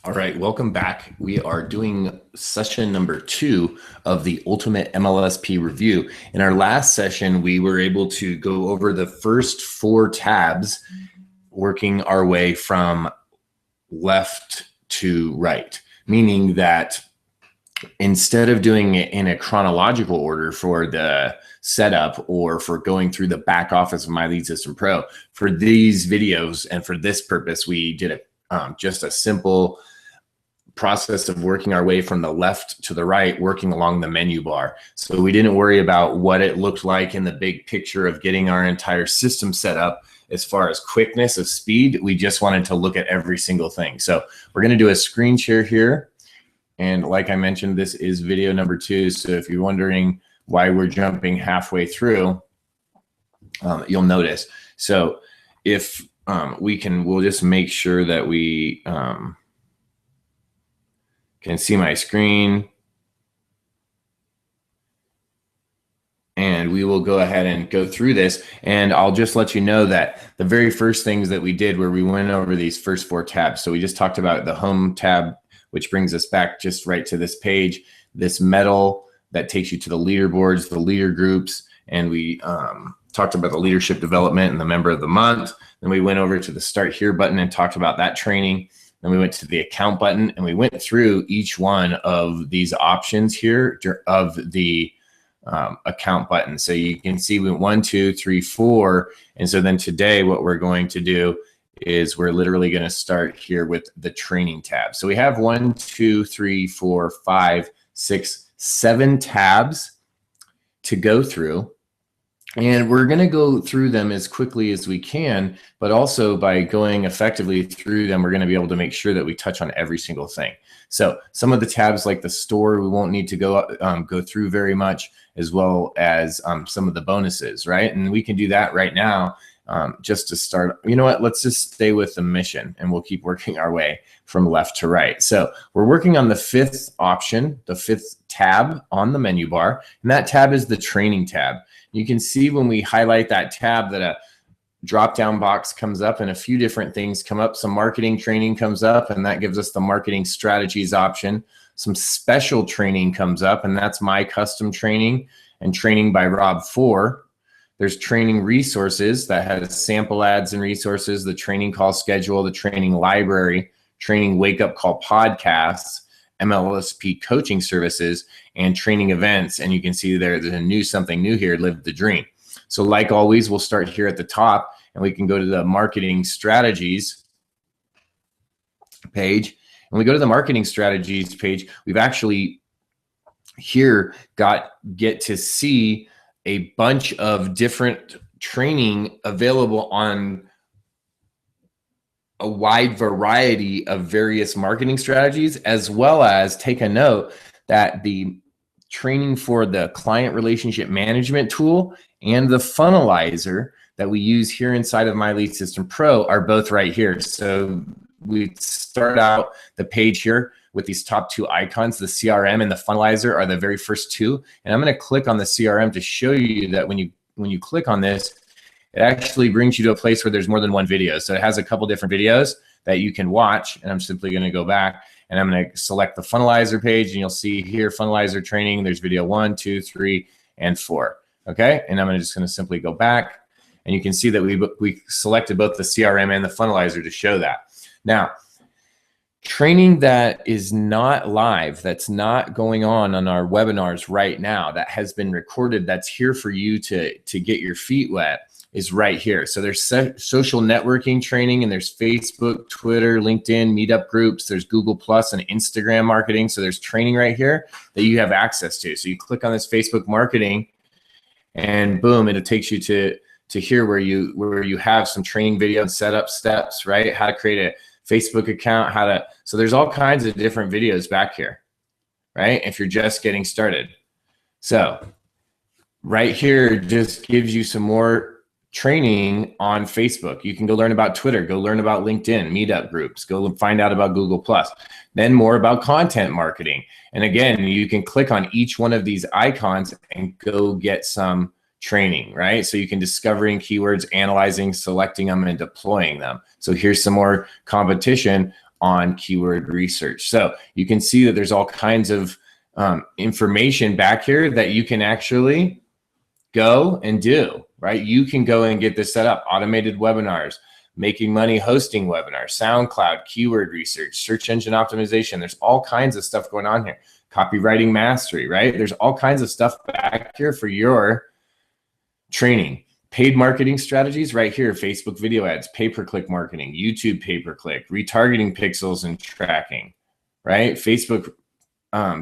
All right, welcome back. We are doing session number 2 of the Ultimate MLSP review. In our last session, we were able to go over the first 4 tabs, working our way from left to right, meaning that instead of doing it in a chronological order for the setup or for going through the back office of My Lead System Pro, for these videos and for this purpose, we did just a simple process of working our way from the left to the right, working along the menu bar. So we didn't worry about what it looked like in the big picture of getting our entire system set up as far as quickness of speed. We just wanted to look at every single thing. So we're going to do a screen share here. And like I mentioned, this is video number 2. So if you're wondering why we're jumping halfway through, you'll notice. So if we'll just make sure that we can see my screen. And we will go ahead and go through this. And I'll just let you know that the very first things that we did where we went over these first 4 tabs. So we just talked about the home tab, which brings us back just right to this page, this medal that takes you to the leaderboards, the leader groups. And we talked about the leadership development and the member of the month. Then we went over to the start here button and talked about that training. Then we went to the account button and we went through each one of these options here of the account button. So you can see we went 1, 2, 3, 4. And so then today what we're going to do is we're literally going to start here with the training tab. So we have 1, 2, 3, 4, 5, 6, 7 tabs to go through. And we're going to go through them as quickly as we can, but also by going effectively through them, we're going to be able to make sure that we touch on every single thing. So some of the tabs like the store, we won't need to go through very much, as well as some of the bonuses, right? And we can do that right now just to start. You know what? Let's just stay with the mission and we'll keep working our way from left to right. So we're working on the 5th option, the 5th tab on the menu bar, and that tab is the training tab. You can see when we highlight that tab that a drop-down box comes up and a few different things come up. Some marketing training comes up, and that gives us the marketing strategies option. Some special training comes up, and that's my custom training and training by Rob 4. There's training resources that has sample ads and resources, the training call schedule, the training library, training wake-up call podcasts, MLSP coaching services, and training events. And you can see there's something new here, Live the Dream. So like always, we'll start here at the top and we can go to the marketing strategies page. When we go to the marketing strategies page, we've actually here get to see a bunch of different training available on a wide variety of various marketing strategies, as well as take a note that the training for the client relationship management tool and the funnelizer that we use here inside of My Lead System Pro are both right here. So we start out the page here with these top 2 icons. The CRM and the funnelizer are the very first 2. And I'm going to click on the CRM to show you that when you click on this, it actually brings you to a place where there's more than one video. So it has a couple different videos that you can watch. And I'm simply going to go back and I'm going to select the funnelizer page, and you'll see here funnelizer training. There's video 1, 2, 3, and 4. Okay. And I'm just going to simply go back, and you can see that we selected both the CRM and the funnelizer to show that. Now, training that is not live, that's not going on our webinars right now, that has been recorded, that's here for you to get your feet wet, is right here. So there's social networking training, and there's Facebook, Twitter, LinkedIn, meetup groups. There's Google Plus and Instagram marketing. So there's training right here that you have access to. So you click on this Facebook marketing, and boom, it takes you to here where you have some training video and setup steps, right? How to create a Facebook account, so there's all kinds of different videos back here, right? If you're just getting started. So right here just gives you some more training on Facebook. You can go learn about Twitter, go learn about LinkedIn, meetup groups, go find out about Google Plus, then more about content marketing. And again, you can click on each one of these icons and go get some training, right? So you can discovering keywords, analyzing, selecting them, and deploying them. So here's some more competition on keyword research. So you can see that there's all kinds of information back here that you can actually go and do, right? You can go and get this set up. Automated webinars, making money hosting webinars, SoundCloud, keyword research, search engine optimization. There's all kinds of stuff going on here. Copywriting mastery, right? There's all kinds of stuff back here for your training. Paid marketing strategies right here, Facebook video ads, pay-per-click marketing, YouTube pay-per-click, retargeting pixels and tracking, right? Facebook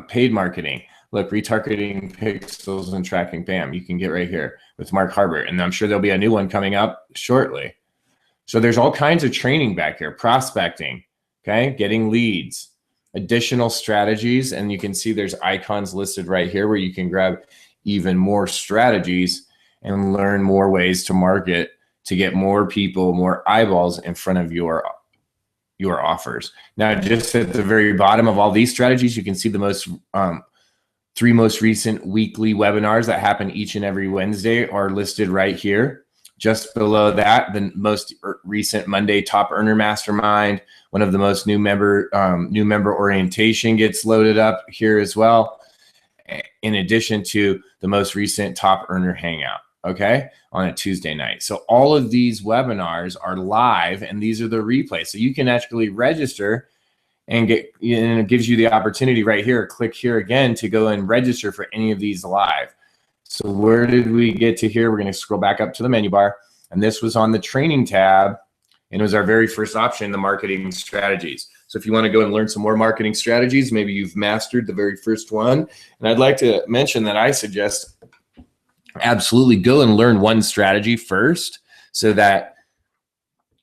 paid marketing. Look, retargeting pixels and tracking, bam, you can get right here with Mark Harbert. And I'm sure there'll be a new one coming up shortly. So there's all kinds of training back here, prospecting, okay, getting leads, additional strategies. And you can see there's icons listed right here where you can grab even more strategies and learn more ways to market to get more people, more eyeballs in front of your offers. Now, just at the very bottom of all these strategies, you can see the most 3 most recent weekly webinars that happen each and every Wednesday are listed right here. Just below that, the most recent Monday Top Earner Mastermind, one of the most new member orientation gets loaded up here as well, in addition to the most recent Top Earner Hangout, okay, on a Tuesday night. So all of these webinars are live, and these are the replays. So you can actually register and get, and it gives you the opportunity right here, click here again to go and register for any of these live. So where did we get to here? We're going to scroll back up to the menu bar, and this was on the training tab, and it was our very first option, the marketing strategies. So if you want to go and learn some more marketing strategies, maybe you've mastered the very first one. And I'd like to mention that I suggest absolutely go and learn one strategy first so that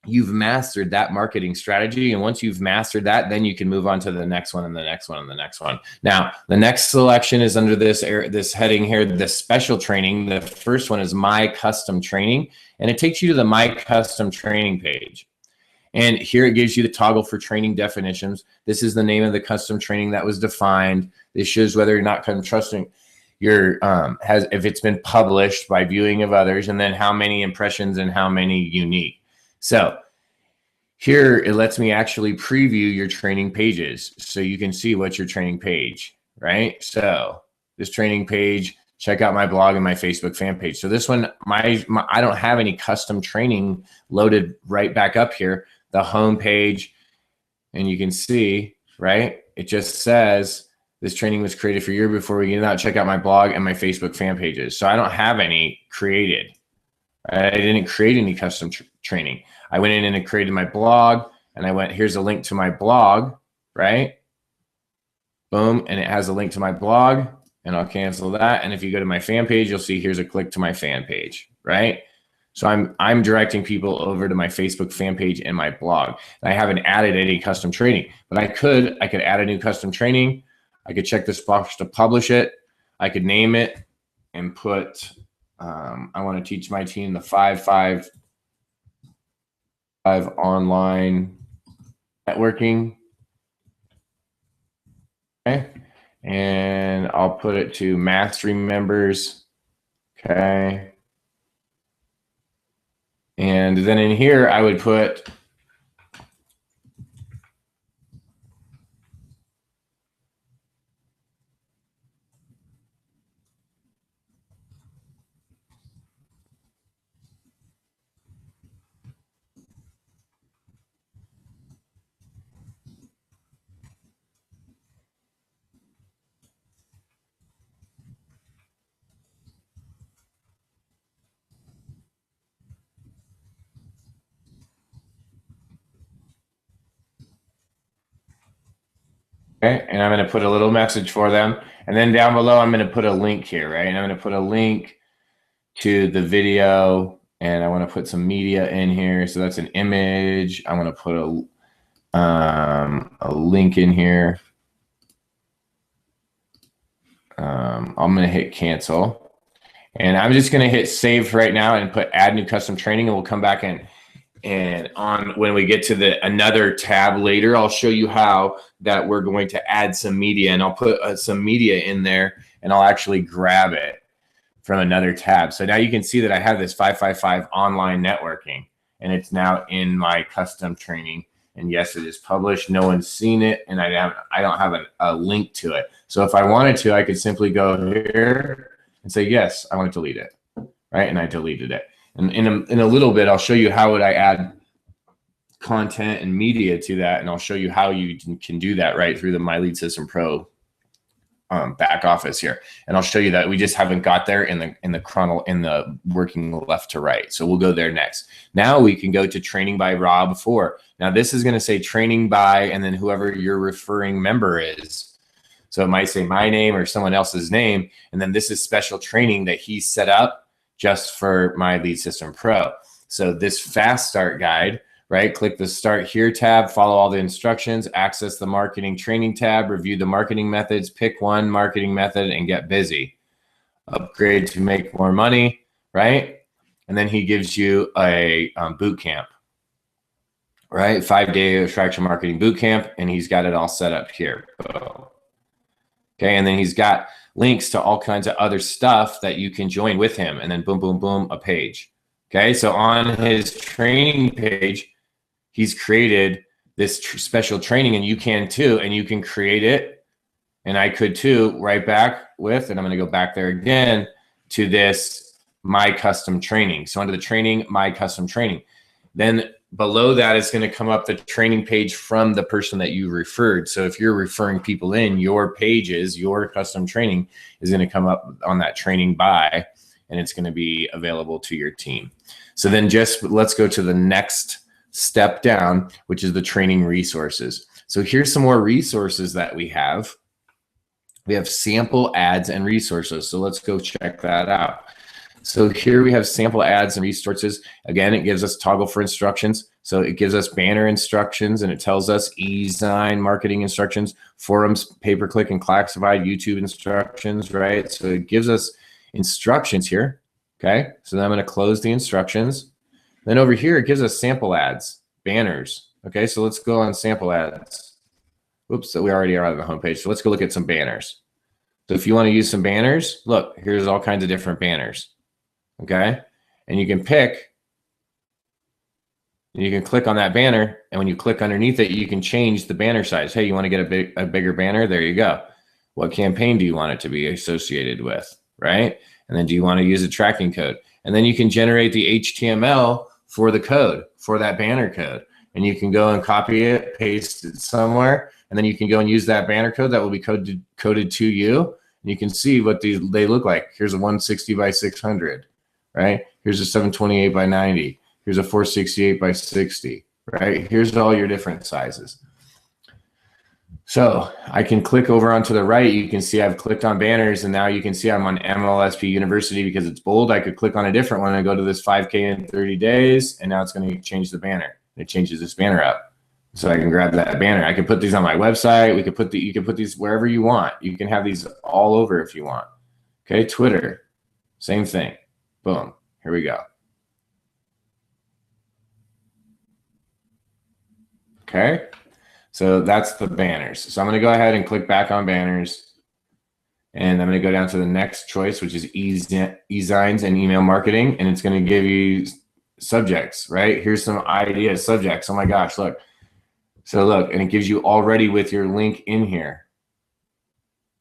you've mastered that marketing strategy. And once you've mastered that, then you can move on to the next one and the next one and the next one. Now, the next selection is under this heading here, the special training. The first one is My Custom Training, and it takes you to the My Custom Training page. And here it gives you the toggle for training definitions. This is the name of the custom training that was defined. This shows whether or not trusting your if it's been published by viewing of others, and then how many impressions and how many unique. So here it lets me actually preview your training pages so you can see what's your training page, right? So this training page, check out my blog and my Facebook fan page. So this one, I don't have any custom training loaded right back up here. The home page, and you can see, right? It just says this training was created for you. Before we get out, check out my blog and my Facebook fan pages. So I don't have any created. I didn't create any custom training. I went in and created my blog, and I went, here's a link to my blog, right? Boom, and it has a link to my blog, and I'll cancel that. And if you go to my fan page, you'll see here's a click to my fan page, right? So I'm directing people over to my Facebook fan page and my blog. And I haven't added any custom training, but I could add a new custom training. I could check this box to publish it. I could name it and put, I want to teach my team the 5-5 online networking. Okay. And I'll put it to mastery members. Okay. And then in here, I would put okay, and I'm going to put a little message for them. And then down below, I'm going to put a link here, right? And I'm going to put a link to the video, and I want to put some media in here. So that's an image. I want to put a link in here. I'm going to hit cancel. And I'm just going to hit save right now and put add new custom training, and we'll come back and on when we get to another tab later, I'll show you how that we're going to add some media, and I'll put some media in there, and I'll actually grab it from another tab. So now you can see that I have this 5-5-5 online networking, and it's now in my custom training And yes, it is published. No one's seen it, and I don't have a link to it. So if I wanted to, I could simply go here and say, yes, I want to delete it, right? And I deleted it. And in a little bit, I'll show you how would I add content and media to that, and I'll show you how you can do that right through the My Lead System Pro back office here. And I'll show you that we just haven't got there in the working left to right. So we'll go there next. Now we can go to training by Rob 4. Now this is going to say training by, and then whoever your referring member is. So it might say my name or someone else's name. And then this is special training that he set up just for My Lead System Pro. So this fast start guide, right? Click the Start Here tab, follow all the instructions, access the Marketing Training tab, review the marketing methods, pick one marketing method, and get busy. Upgrade to make more money, right? And then he gives you a boot camp, right? 5-day attraction marketing boot camp, and he's got it all set up here. Okay, and then he's got links to all kinds of other stuff that you can join with him, and then boom, boom, boom, a page. Okay, so on his training page, he's created this special training, and you can too, and you can create it, and I could too, right back with, and I'm going to go back there again to this My Custom Training. So under the training, My Custom Training. Then below that is going to come up the training page from the person that you referred. So if you're referring people in, your pages, your custom training is going to come up on that training by, and it's going to be available to your team. So then just let's go to the next step down, which is the training resources. So here's some more resources that we have. We have sample ads and resources. So let's go check that out. So here we have sample ads and resources. Again, it gives us toggle for instructions. So it gives us banner instructions, and it tells us e-sign marketing instructions, forums, pay-per-click and classified YouTube instructions, right? So it gives us instructions here. Okay, so then I'm going to close the instructions. Then over here, it gives us sample ads, banners. Okay, so let's go on sample ads. Oops, so we already are on the homepage. So let's go look at some banners. So if you want to use some banners, look, here's all kinds of different banners. Okay, and you can pick, and you can click on that banner, and when you click underneath it, you can change the banner size. Hey, you want to get a bigger banner? There you go. What campaign do you want it to be associated with, right? And then do you want to use a tracking code? And then you can generate the HTML for the code, for that banner code. And you can go and copy it, paste it somewhere, and then you can go and use that banner code that will be coded to you. And you can see what they look like. Here's a 160 by 600, right? Here's a 728 by 90. Here's a 468 by 60, right? Here's all your different sizes. So I can click over onto the right. You can see I've clicked on banners, and now you can see I'm on MLSP University because it's bold. I could click on a different one and go to this 5K in 30 days, and now it's going to change the banner. It changes this banner up. So I can grab that banner. I can put these on my website. You can put these wherever you want. You can have these all over if you want. Okay, Twitter, same thing. Boom, here we go. Okay. So that's the banners. So I'm going to go ahead and click back on banners. And I'm going to go down to the next choice, which is e-signs and email marketing. And it's going to give you subjects, right? Here's some ideas, subjects. Oh my gosh, look. So look, and it gives you already with your link in here.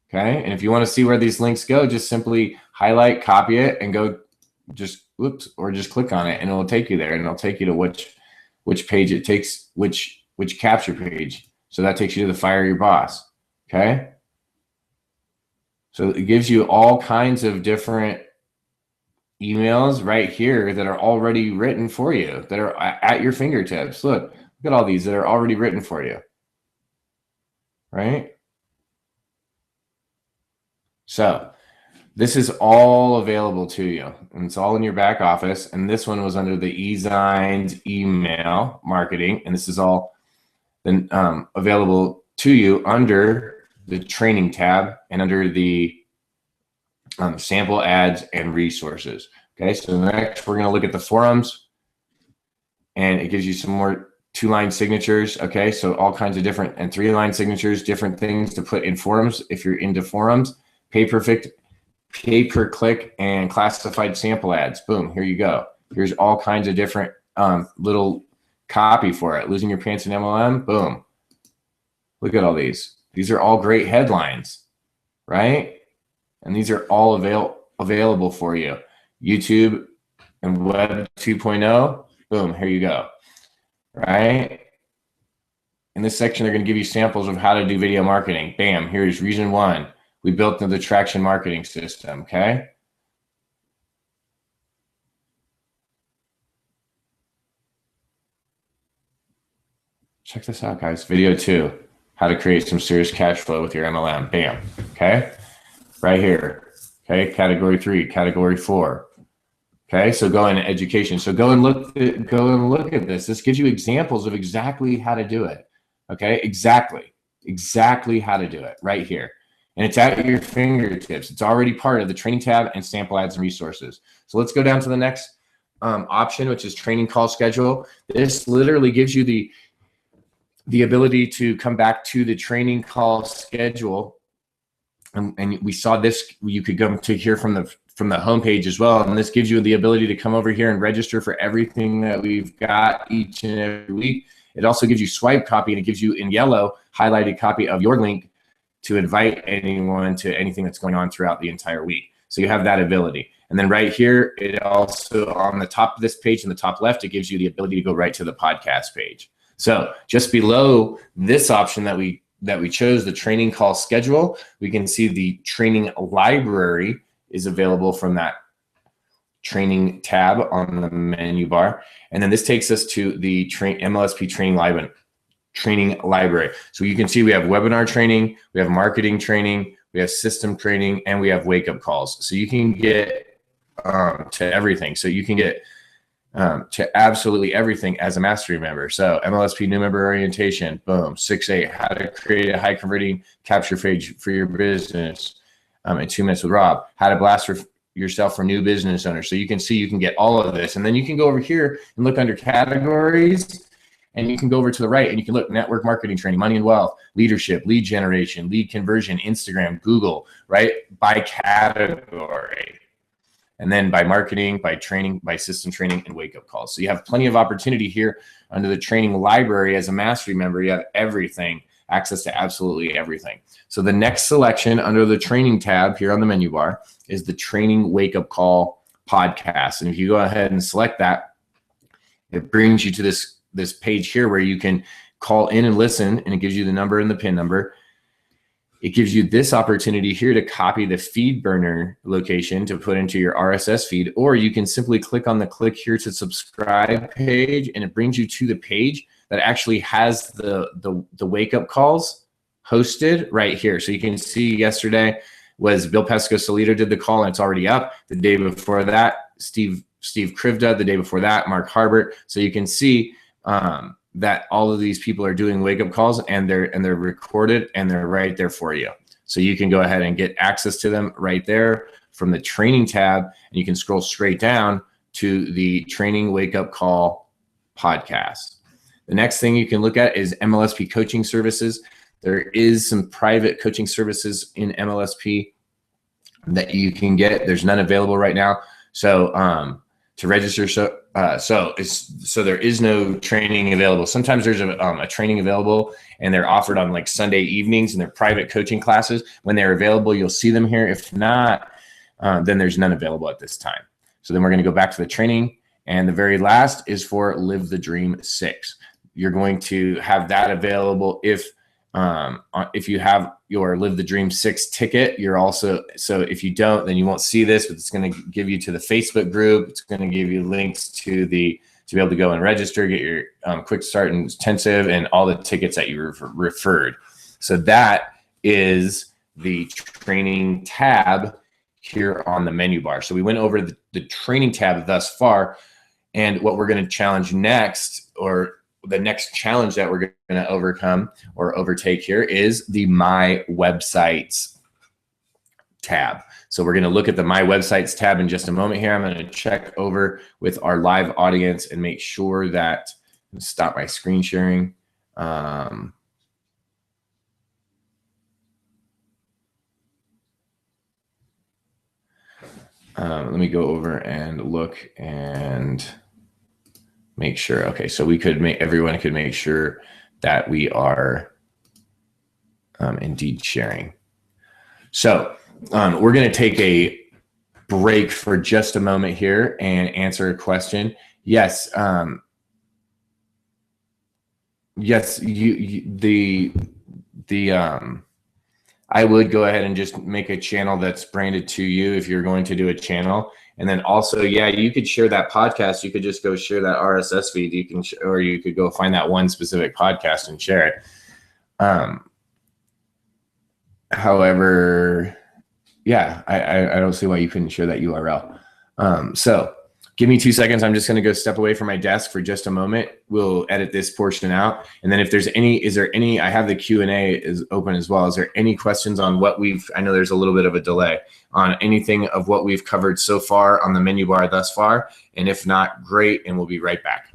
Okay. And if you want to see where these links go, just simply highlight, copy it, and go just, whoops, or just click on it, and it'll take you there. And it'll take you to which page it takes, which capture page. So that takes you to the Fire Your Boss. Okay. So it gives you all kinds of different emails right here that are already written for you, that are at your fingertips. Look at all these that are already written for you. Right. So this is all available to you, and it's all in your back office. And this one was under the e-signs email marketing, and this is all then available to you under the training tab and under the sample ads and resources. Okay, so next we're going to look at the forums, and it gives you some more 2-line signatures. Okay, so all kinds of different, and 3-line signatures, different things to put in forums if you're into forums. Pay-per-click and classified sample ads. Boom, here you go. Here's all kinds of different little copy for it. Losing your pants in MLM, boom. Look at all these. These are all great headlines, right? And these are all available for you. YouTube and Web 2.0, boom, here you go, right? In this section, they're going to give you samples of how to do video marketing. Bam, here's reason one. We built the traction marketing system, okay? Check this out, guys. Video two, how to create some serious cash flow with your MLM. Bam, okay? Right here, okay? Category three, category four. Okay, so go into education. So go and look at this. This gives you examples of exactly how to do it. Okay, exactly how to do it right here. And it's at your fingertips. It's already part of the training tab and sample ads and resources. So let's go down to the next option, which is training call schedule. This literally gives you the ability to come back to the training call schedule. And we saw this, you could go to here from the homepage as well. And this gives you the ability to come over here and register for everything that we've got each and every week. It also gives you swipe copy, and it gives you in yellow highlighted copy of your link to invite anyone to anything that's going on throughout the entire week. So you have that ability. And then right here, it also on the top of this page in the top left, it gives you the ability to go right to the podcast page. So just below this option that we chose, the training call schedule, we can see the training library is available from that training tab on the menu bar. And then this takes us to the MLSP training library. So you can see we have webinar training, we have marketing training, we have system training, and we have wake up calls. So you can get to everything. So you can get to absolutely everything as a mastery member. So MLSP new member orientation, boom, 6-8, how to create a high converting capture page for your business in 2 minutes with Rob, how to blast yourself for new business owners. So you can see, you can get all of this. And then you can go over here and look under categories, and you can go over to the right and you can look network marketing training, money and wealth, leadership, lead generation, lead conversion, Instagram, Google, right? By category. And then by marketing, by training, by system training, and wake up calls. So you have plenty of opportunity here under the training library. As a mastery member, you have everything, access to absolutely everything. So the next selection under the training tab here on the menu bar is the training wake up call podcast. And if you go ahead and select that, it brings you to this page here where you can call in and listen, and it gives you the number and the PIN number. It gives you this opportunity here to copy the feed burner location to put into your RSS feed, or you can simply click on the click here to subscribe page, and it brings you to the page that actually has the wake up calls hosted right here. So you can see yesterday was Bill Pesco-Solito did the call, and it's already up. The day before that, Steve Krivda. The day before that, Mark Harbert. So you can see that all of these people are doing wake up calls, and they're recorded, and they're right there for you. So you can go ahead and get access to them right there from the training tab, and you can scroll straight down to the training wake up call podcast. The next thing you can look at is MLSP coaching services. There is some private coaching services in MLSP that you can get. There's none available right now. So to register, so there is no training available. Sometimes there's a training available, and they're offered on like Sunday evenings, and they're private coaching classes. When they're available, you'll see them here. If not, then there's none available at this time. So then we're going to go back to the training, and the very last is for Live the Dream 6. You're going to have that available if you have your Live the Dream 6 ticket. You're also, so if you don't, then you won't see this, but it's going to give you to the Facebook group. It's going to give you links to be able to go and register, get your quick start intensive, and all the tickets that you referred. So that is the training tab here on the menu bar. So we went over the training tab thus far, and what we're going to challenge next, or the next challenge that we're going to overcome or overtake here, is the My Websites tab. So we're going to look at the My Websites tab in just a moment here. I'm going to check over with our live audience and make sure that, stop my screen sharing. Let me go over and look and make sure. Okay, so we could make, everyone could make sure that we are indeed sharing. So we're going to take a break for just a moment here and answer a question. Yes. Yes, I would go ahead and just make a channel that's branded to you if you're going to do a channel. And then also, yeah, you could share that podcast. You could just go share that RSS feed. You can, or you could go find that one specific podcast and share it. However, yeah, I don't see why you couldn't share that URL. So give me 2 seconds. I'm just going to go step away from my desk for just a moment. We'll edit this portion out. And then if there's any, I have the Q&A is open as well. Is there any questions on what I know there's a little bit of a delay on anything of what we've covered so far on the menu bar thus far? And if not, great. And we'll be right back.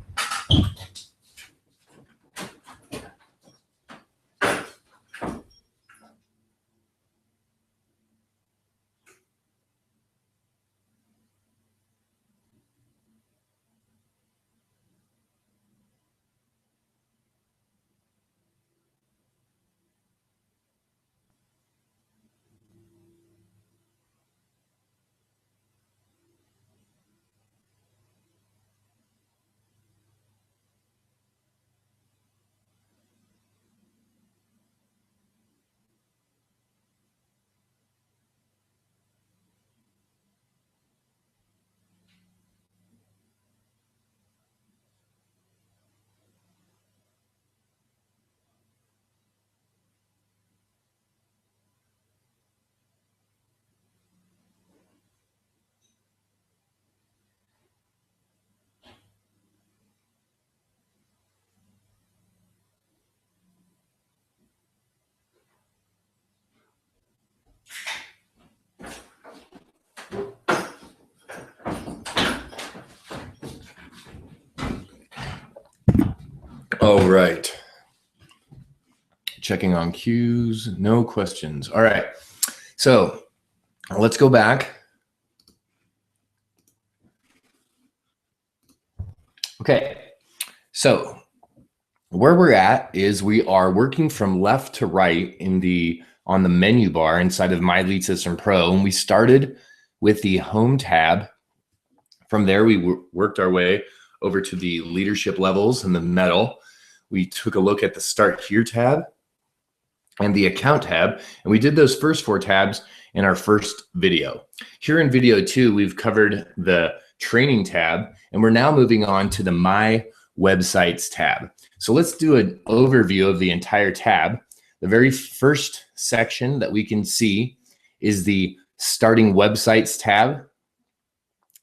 All right. Checking on cues, no questions. All right. So let's go back. Okay. So where we're at is we are working from left to right on the menu bar inside of My Lead System Pro. And we started with the home tab. From there, we worked our way over to the leadership levels and the metal. We took a look at the Start Here tab and the Account tab, and we did those first 4 tabs in our first video. Here in video 2, we've covered the Training tab, and we're now moving on to the My Websites tab. So let's do an overview of the entire tab. The very first section that we can see is the Starting Websites tab.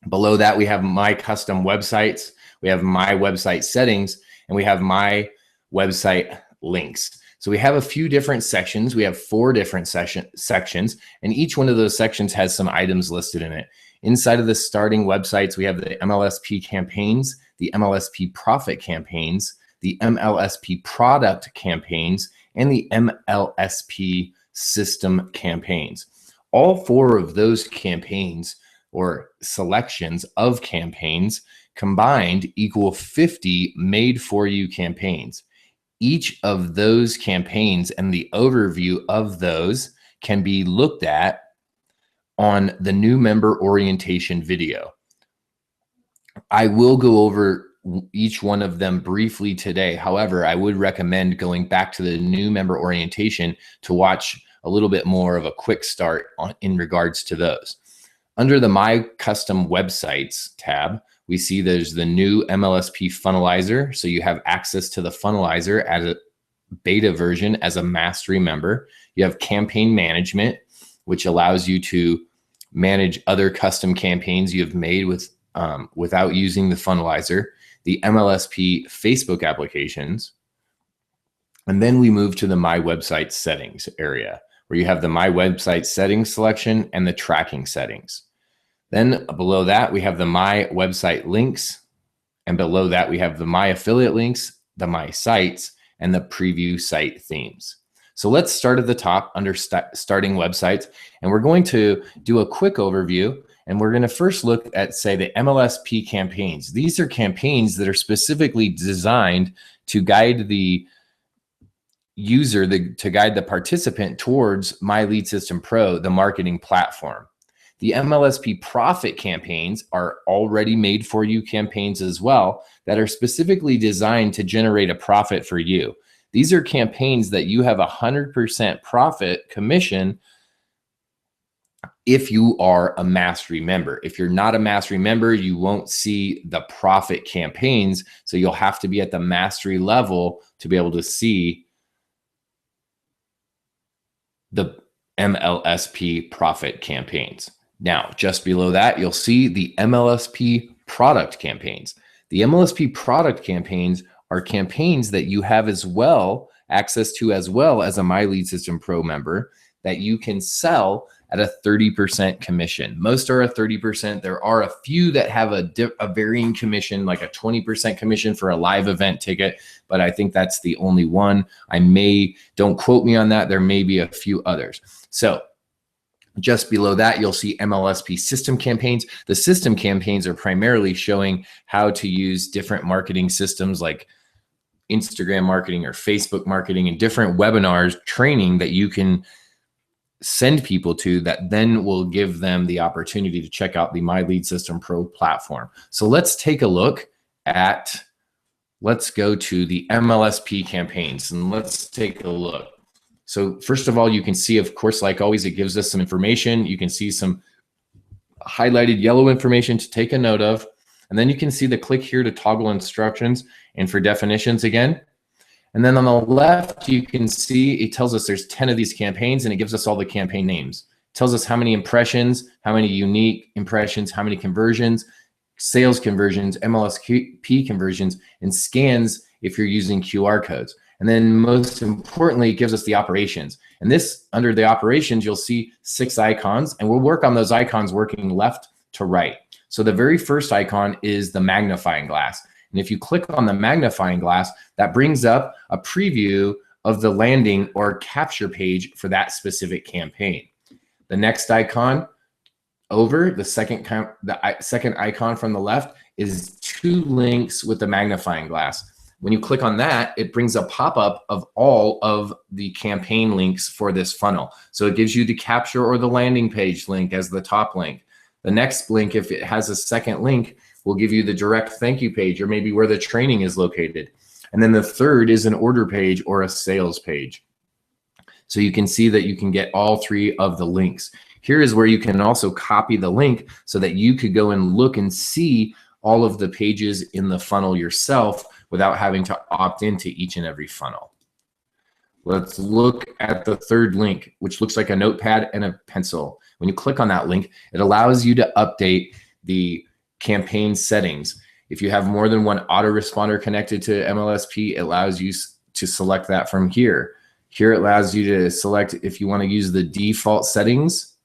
Below that, we have My Custom Websites, we have My Website Settings, and we have My Website Links. So we have a few different sections. We have 4 different sections, and each one of those sections has some items listed in it. Inside of the Starting Websites, we have the MLSP campaigns, the MLSP profit campaigns, the MLSP product campaigns, and the MLSP system campaigns. All 4 of those campaigns or selections of campaigns combined equal 50 made for you campaigns. Each of those campaigns and the overview of those can be looked at on the new member orientation video. I will go over each one of them briefly today. However, I would recommend going back to the new member orientation to watch a little bit more of a quick start in regards to those. Under the My Custom Websites tab, we see there's the new MLSP funnelizer. So you have access to the funnelizer as a beta version as a mastery member. You have campaign management, which allows you to manage other custom campaigns you have made without using the funnelizer. The MLSP Facebook applications. And then we move to the My Website Settings area, where you have the My Website Settings selection and the tracking settings. Then below that, we have the My Website Links. And below that, we have the My Affiliate Links, the My Sites, and the Preview Site Themes. So let's start at the top under Starting Websites. And we're going to do a quick overview. And we're going to first look at, say, the MLSP campaigns. These are campaigns that are specifically designed to guide the user, to guide the participant towards My Lead System Pro, the marketing platform. The MLSP profit campaigns are already made for you campaigns as well that are specifically designed to generate a profit for you. These are campaigns that you have 100% profit commission if you are a mastery member. If you're not a mastery member, you won't see the profit campaigns. So you'll have to be at the mastery level to be able to see the MLSP profit campaigns. Now, just below that, you'll see the MLSP product campaigns. The MLSP product campaigns are campaigns that you have as well, access to as well as a My Lead System Pro member, that you can sell at a 30% commission. Most are a 30%. There are a few that have a varying commission, like a 20% commission for a live event ticket, but I think that's the only one. Don't quote me on that. There may be a few others. So just below that, you'll see MLSP system campaigns. The system campaigns are primarily showing how to use different marketing systems like Instagram marketing or Facebook marketing and different webinars training that you can send people to that then will give them the opportunity to check out the My Lead System Pro platform. So let's take a look at, let's go to the MLSP campaigns and let's take a look. So first of all, you can see, of course, like always, it gives us some information. You can see some highlighted yellow information to take a note of. And then you can see the click here to toggle instructions and for definitions again. And then on the left, you can see it tells us there's 10 of these campaigns and it gives us all the campaign names. It tells us how many impressions, how many unique impressions, how many conversions, sales conversions, MLSP conversions, and scans if you're using QR codes. And then most importantly, it gives us the operations. And this, under the operations, you'll see 6 icons, and we'll work on those icons working left to right. So the very first icon is the magnifying glass. And if you click on the magnifying glass, that brings up a preview of the landing or capture page for that specific campaign. The next icon over, the second icon from the left, is 2 links with the magnifying glass. When you click on that, it brings a pop-up of all of the campaign links for this funnel. So it gives you the capture or the landing page link as the top link. The next link, if it has a second link, will give you the direct thank you page or maybe where the training is located. And then the third is an order page or a sales page. So you can see that you can get all 3 of the links. Here is where you can also copy the link so that you could go and look and see all of the pages in the funnel yourself without having to opt into each and every funnel. Let's look at the third link, which looks like a notepad and a pencil. When you click on that link, it allows you to update the campaign settings. If you have more than one autoresponder connected to MLSP, it allows you to select that from here. Here it allows you to select if you want to use the default settings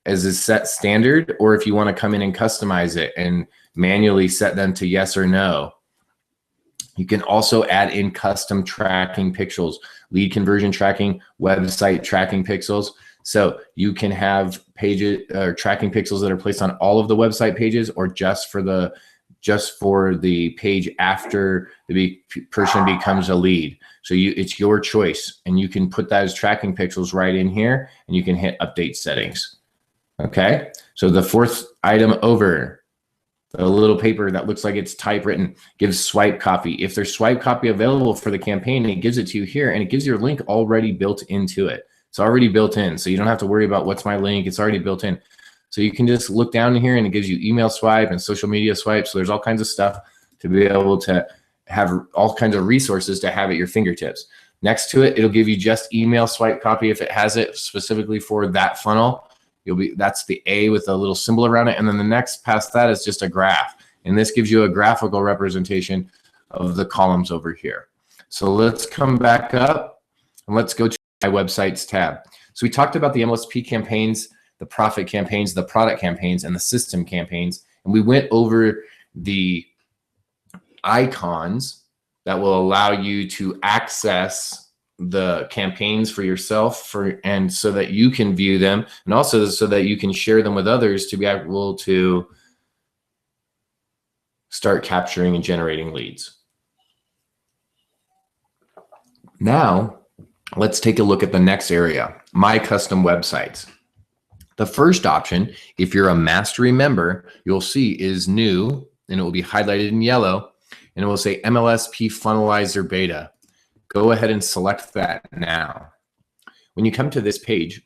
as a set standard, or if you want to come in and customize it and manually set them to yes or no. You can also add in custom tracking pixels, lead conversion tracking, website tracking pixels. So you can have pages or tracking pixels that are placed on all of the website pages or just for the page after the person becomes a lead. So it's your choice, and you can put that as tracking pixels right in here, and you can hit update settings. Okay, so the fourth item over, the little paper that looks like it's typewritten, gives swipe copy. If there's swipe copy available for the campaign, it gives it to you here, and it gives your link already built into it. It's already built in, so you don't have to worry about what's my link. It's already built in. So you can just look down here, and it gives you email swipe and social media swipe. So there's all kinds of stuff to be able to have all kinds of resources to have at your fingertips. Next to it, it'll give you just email swipe copy if it has it specifically for that funnel. That's the A with a little symbol around it. And then the next past that is just a graph. And this gives you a graphical representation of the columns over here. So let's come back up and let's go to my websites tab. So we talked about the MLSP campaigns, the profit campaigns, the product campaigns, and the system campaigns. And we went over the icons that will allow you to access the campaigns for yourself and so that you can view them, and also so that you can share them with others to be able to start capturing and generating leads. Now, let's take a look at the next area, My Custom Websites. The first option, if you're a mastery member, you'll see is new, and it will be highlighted in yellow, and it will say MLSP Funnelizer Beta. Go ahead and select that now. When you come to this page,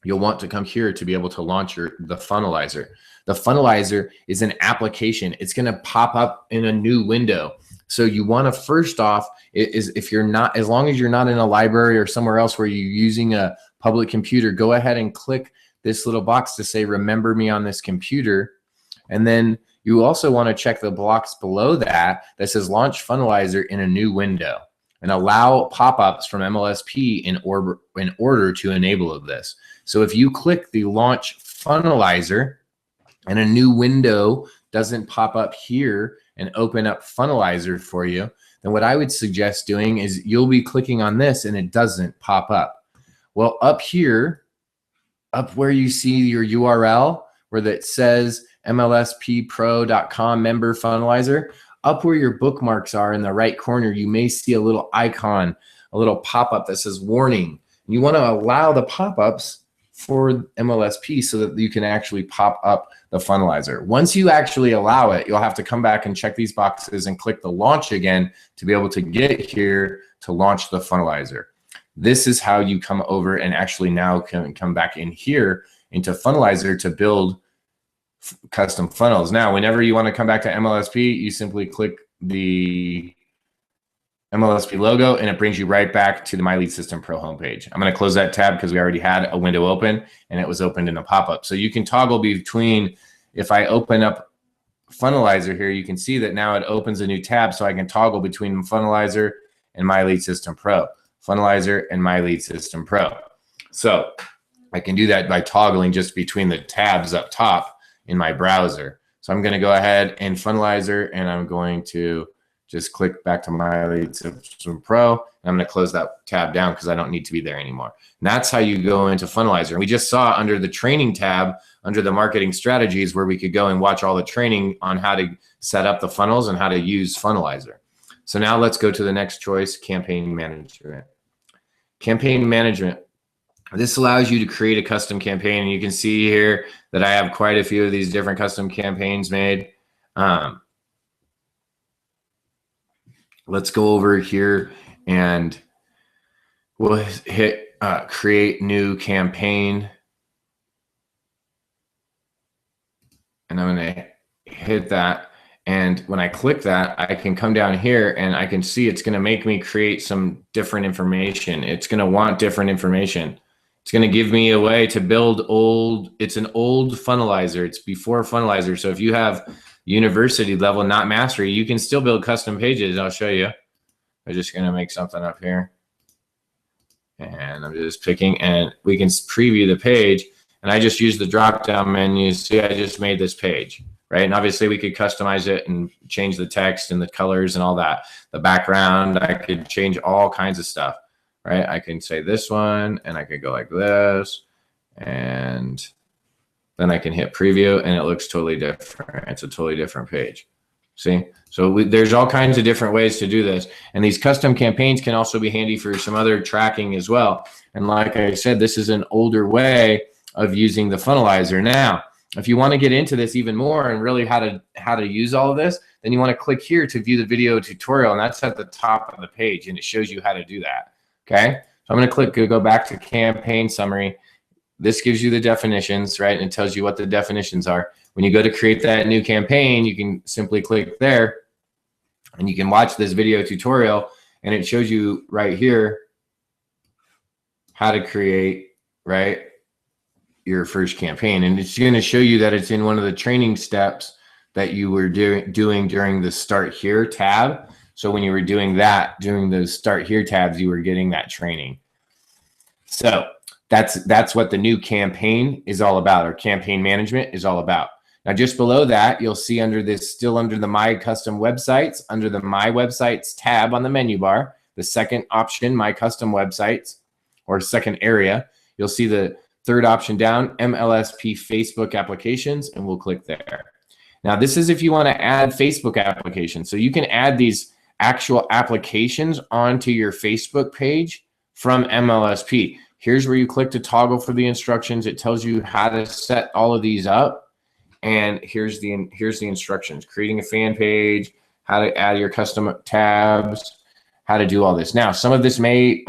you'll want to come here to be able to launch the Funnelizer. The Funnelizer is an application. It's going to pop up in a new window. So you want to first off, if you're not, as long as you're not in a library or somewhere else where you're using a public computer, go ahead and click this little box to say, remember me on this computer. And then you also want to check the box below that says launch Funnelizer in a new window, and allow pop-ups from MLSP in order to enable this. So if you click the launch Funnelizer and a new window doesn't pop up here and open up Funnelizer for you, then what I would suggest doing is you'll be clicking on this and it doesn't pop up. Well, up here, up where you see your URL, where that says mlsppro.com member Funnelizer, up where your bookmarks are in the right corner, you may see a little icon, a little pop-up that says warning. You want to allow the pop-ups for MLSP so that you can actually pop up the Funnelizer. Once you actually allow it, you'll have to come back and check these boxes and click the launch again to be able to get here to launch the Funnelizer. This is how you come over and actually now can come back in here into Funnelizer to build custom funnels. Now, whenever you want to come back to MLSP, you simply click the MLSP logo and it brings you right back to the My Lead System Pro homepage. I'm going to close that tab because we already had a window open and it was opened in a pop-up. So you can toggle between, if I open up Funnelizer here, you can see that now it opens a new tab, so I can toggle between Funnelizer and My Lead System Pro, Funnelizer and My Lead System Pro. So I can do that by toggling just between the tabs up top in my browser. So I'm going to go ahead and Funnelizer, and I'm going to just click back to My Lead System Pro, and I'm going to close that tab down because I don't need to be there anymore. And that's how you go into Funnelizer. And we just saw under the training tab, under the marketing strategies, where we could go and watch all the training on how to set up the funnels and how to use Funnelizer. So now let's go to the next choice, campaign management. Campaign management. This allows you to create a custom campaign, and you can see here that I have quite a few of these different custom campaigns made. Let's go over here and we'll hit create new campaign. And I'm going to hit that. And when I click that, I can come down here and I can see it's going to make me create some different information. It's going to want different information. It's going to give me a way to build it's an old Funnelizer. It's before Funnelizer. So if you have university level, not mastery, you can still build custom pages. I'll show you. I'm just going to make something up here. And I'm just picking, and we can preview the page. And I just use the drop-down menu. See, I just made this page, right? And obviously we could customize it and change the text and the colors and all that. The background, I could change all kinds of stuff, right? I can say this one, and I could go like this, and then I can hit preview, and it looks totally different. It's a totally different page. See? So there's all kinds of different ways to do this. And these custom campaigns can also be handy for some other tracking as well. And like I said, this is an older way of using the Funnelizer. Now, if you want to get into this even more and really how to use all of this, then you want to click here to view the video tutorial, and that's at the top of the page, and it shows you how to do that. Okay, so I'm going to go back to campaign summary. This gives you the definitions, right? And it tells you what the definitions are. When you go to create that new campaign, you can simply click there and you can watch this video tutorial, and it shows you right here how to create, right, your first campaign. And it's going to show you that it's in one of the training steps that you were doing during the Start Here tab. So when you were doing that, during those Start Here tabs, you were getting that training. So that's what the new campaign is all about, or campaign management is all about. Now, just below that, you'll see under this, still under the My Custom Websites, under the My Websites tab on the menu bar, the second option, my custom websites, or second area. You'll see the third option down, MLSP Facebook applications, and we'll click there. Now, this is if you want to add Facebook applications. So you can add these actual applications onto your Facebook page from MLSP. Here's where you click to toggle for the instructions. It tells you how to set all of these up. And here's the instructions: creating a fan page, how to add your custom tabs, how to do all this. Now, some of this may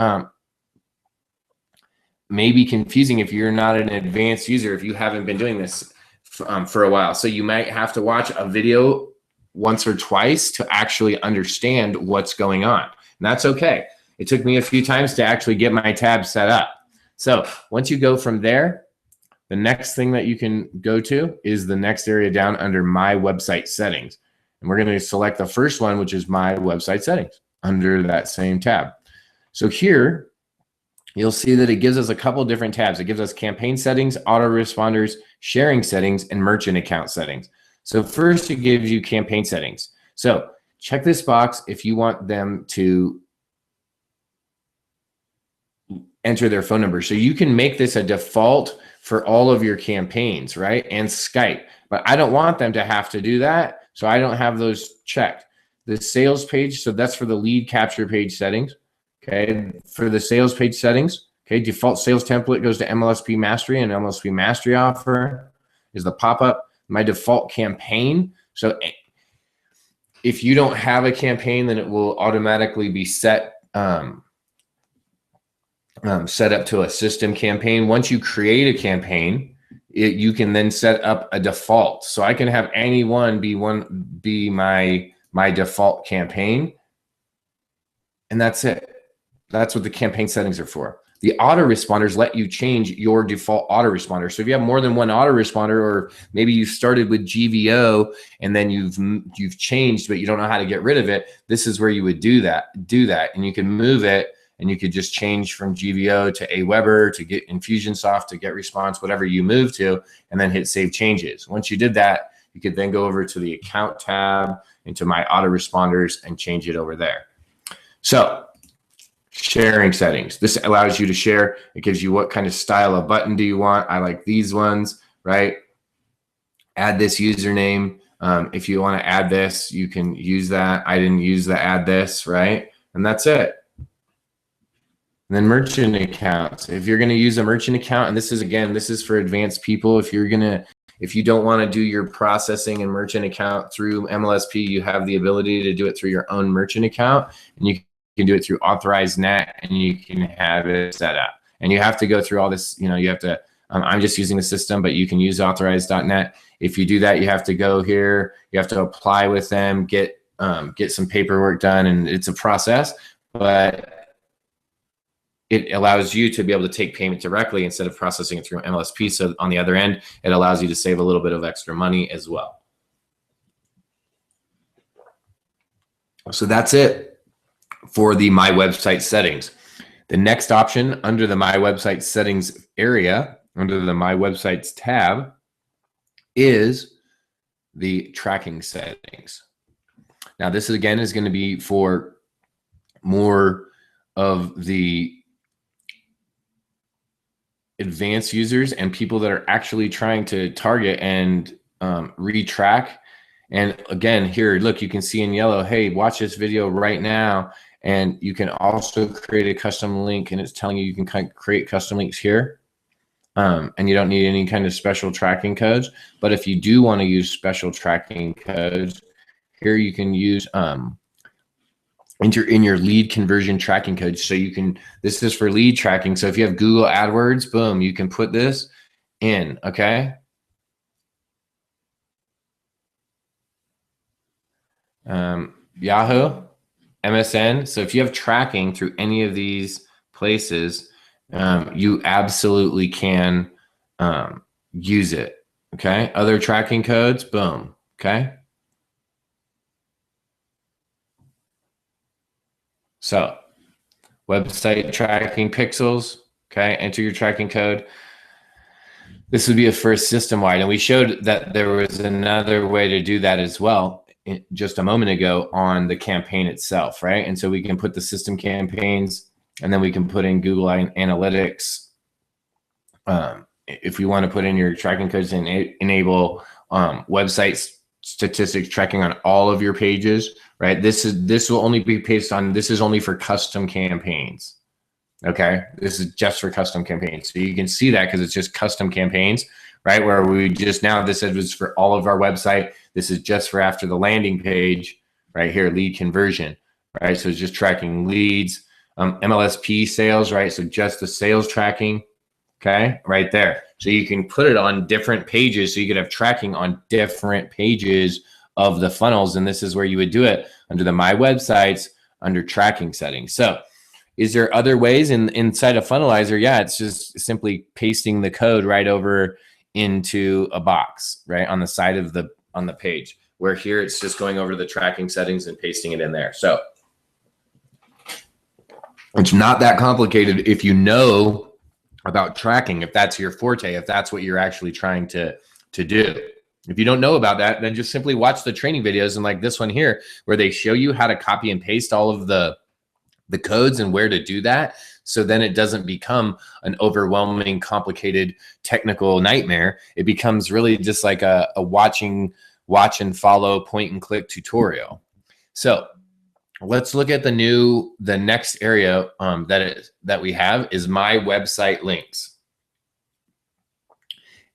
be confusing if you're not an advanced user, if you haven't been doing this for a while. So you might have to watch a video once or twice to actually understand what's going on. And that's okay. It took me a few times to actually get my tab set up. So once you go from there, the next thing that you can go to is the next area down under My Website Settings. And we're going to select the first one, which is My Website Settings, under that same tab. So here, you'll see that it gives us a couple different tabs. It gives us campaign settings, autoresponders, sharing settings, and merchant account settings. So first, it gives you campaign settings. So check this box if you want them to enter their phone number. So you can make this a default for all of your campaigns, right? And Skype. But I don't want them to have to do that, so I don't have those checked. The sales page, so that's for the lead capture page settings. Okay, for the sales page settings, okay, default sales template goes to MLSP Mastery, and MLSP Mastery offer is the pop-up. My default campaign, so if you don't have a campaign, then it will automatically be set up to a system campaign. Once you create a campaign, you can then set up a default. So I can have anyone be my default campaign, and that's it. That's what the campaign settings are for. The autoresponders let you change your default autoresponder. So if you have more than one autoresponder, or maybe you started with GVO and then you've changed, but you don't know how to get rid of it, this is where you would do that, and you can move it, and you could just change from GVO to Aweber to get Infusionsoft to get response, whatever you move to, and then hit save changes. Once you did that, you could then go over to the account tab into my autoresponders and change it over there. So sharing settings. This allows you to share. It gives you what kind of style of button do you want. I like these ones, right? Add this username. If you want to add this, you can use that. I didn't use the add this, right? And that's it. And then merchant accounts. If you're going to use a merchant account, and this is for advanced people. If you don't want to do your processing and merchant account through MLSP, you have the ability to do it through your own merchant account, and you can do it through authorized net, and you can have it set up. And you have to go through all this, you have to, I'm just using the system, but you can use authorized.net. If you do that, you have to go here, you have to apply with them, get some paperwork done, and it's a process, but it allows you to be able to take payment directly instead of processing it through MLSP. So on the other end, it allows you to save a little bit of extra money as well. So that's it for the My Website Settings. The next option under the My Website Settings area, under the My Websites tab, is the tracking settings. Now this again is going to be for more of the advanced users and people that are actually trying to target and retrack. And again, here, look, you can see in yellow, hey, watch this video right now. And you can also create a custom link, and it's telling you can create custom links here. And you don't need any kind of special tracking codes. But if you do want to use special tracking codes, here you can use enter in your lead conversion tracking code. So you can, this is for lead tracking. So if you have Google AdWords, boom, you can put this in, okay? Yahoo, MSN. So if you have tracking through any of these places, you absolutely can use it, okay? Other tracking codes, boom, okay? So website tracking pixels, okay, enter your tracking code. This would be a first system-wide, and we showed that there was another way to do that as well. just a moment ago on the campaign itself, right? And so we can put the system campaigns, and then we can put in Google Analytics. If we want to put in your tracking codes and enable website statistics tracking on all of your pages, right? This will only be based on, this is only for custom campaigns. Okay, this is just for custom campaigns. So you can see that because it's just custom campaigns, right? Where we just now, this was for all of our website. This is just for after the landing page, right here, lead conversion, right? So it's just tracking leads, MLSP sales, right? So just the sales tracking, okay, right there. So you can put it on different pages. So you could have tracking on different pages of the funnels. And this is where you would do it under the My Websites under tracking settings. So is there other ways inside a funnelizer? Yeah, it's just simply pasting the code right over into a box, right, on the side of on the page, where here it's just going over the tracking settings and pasting it in there. So it's not that complicated if you know about tracking, if that's your forte, if that's what you're actually trying to do. If you don't know about that, then just simply watch the training videos, and like this one here, where they show you how to copy and paste all of the codes and where to do that. So then it doesn't become an overwhelming, complicated technical nightmare. It becomes really just like a watch and follow point and click tutorial. So let's look at the next area that we have is My Website Links.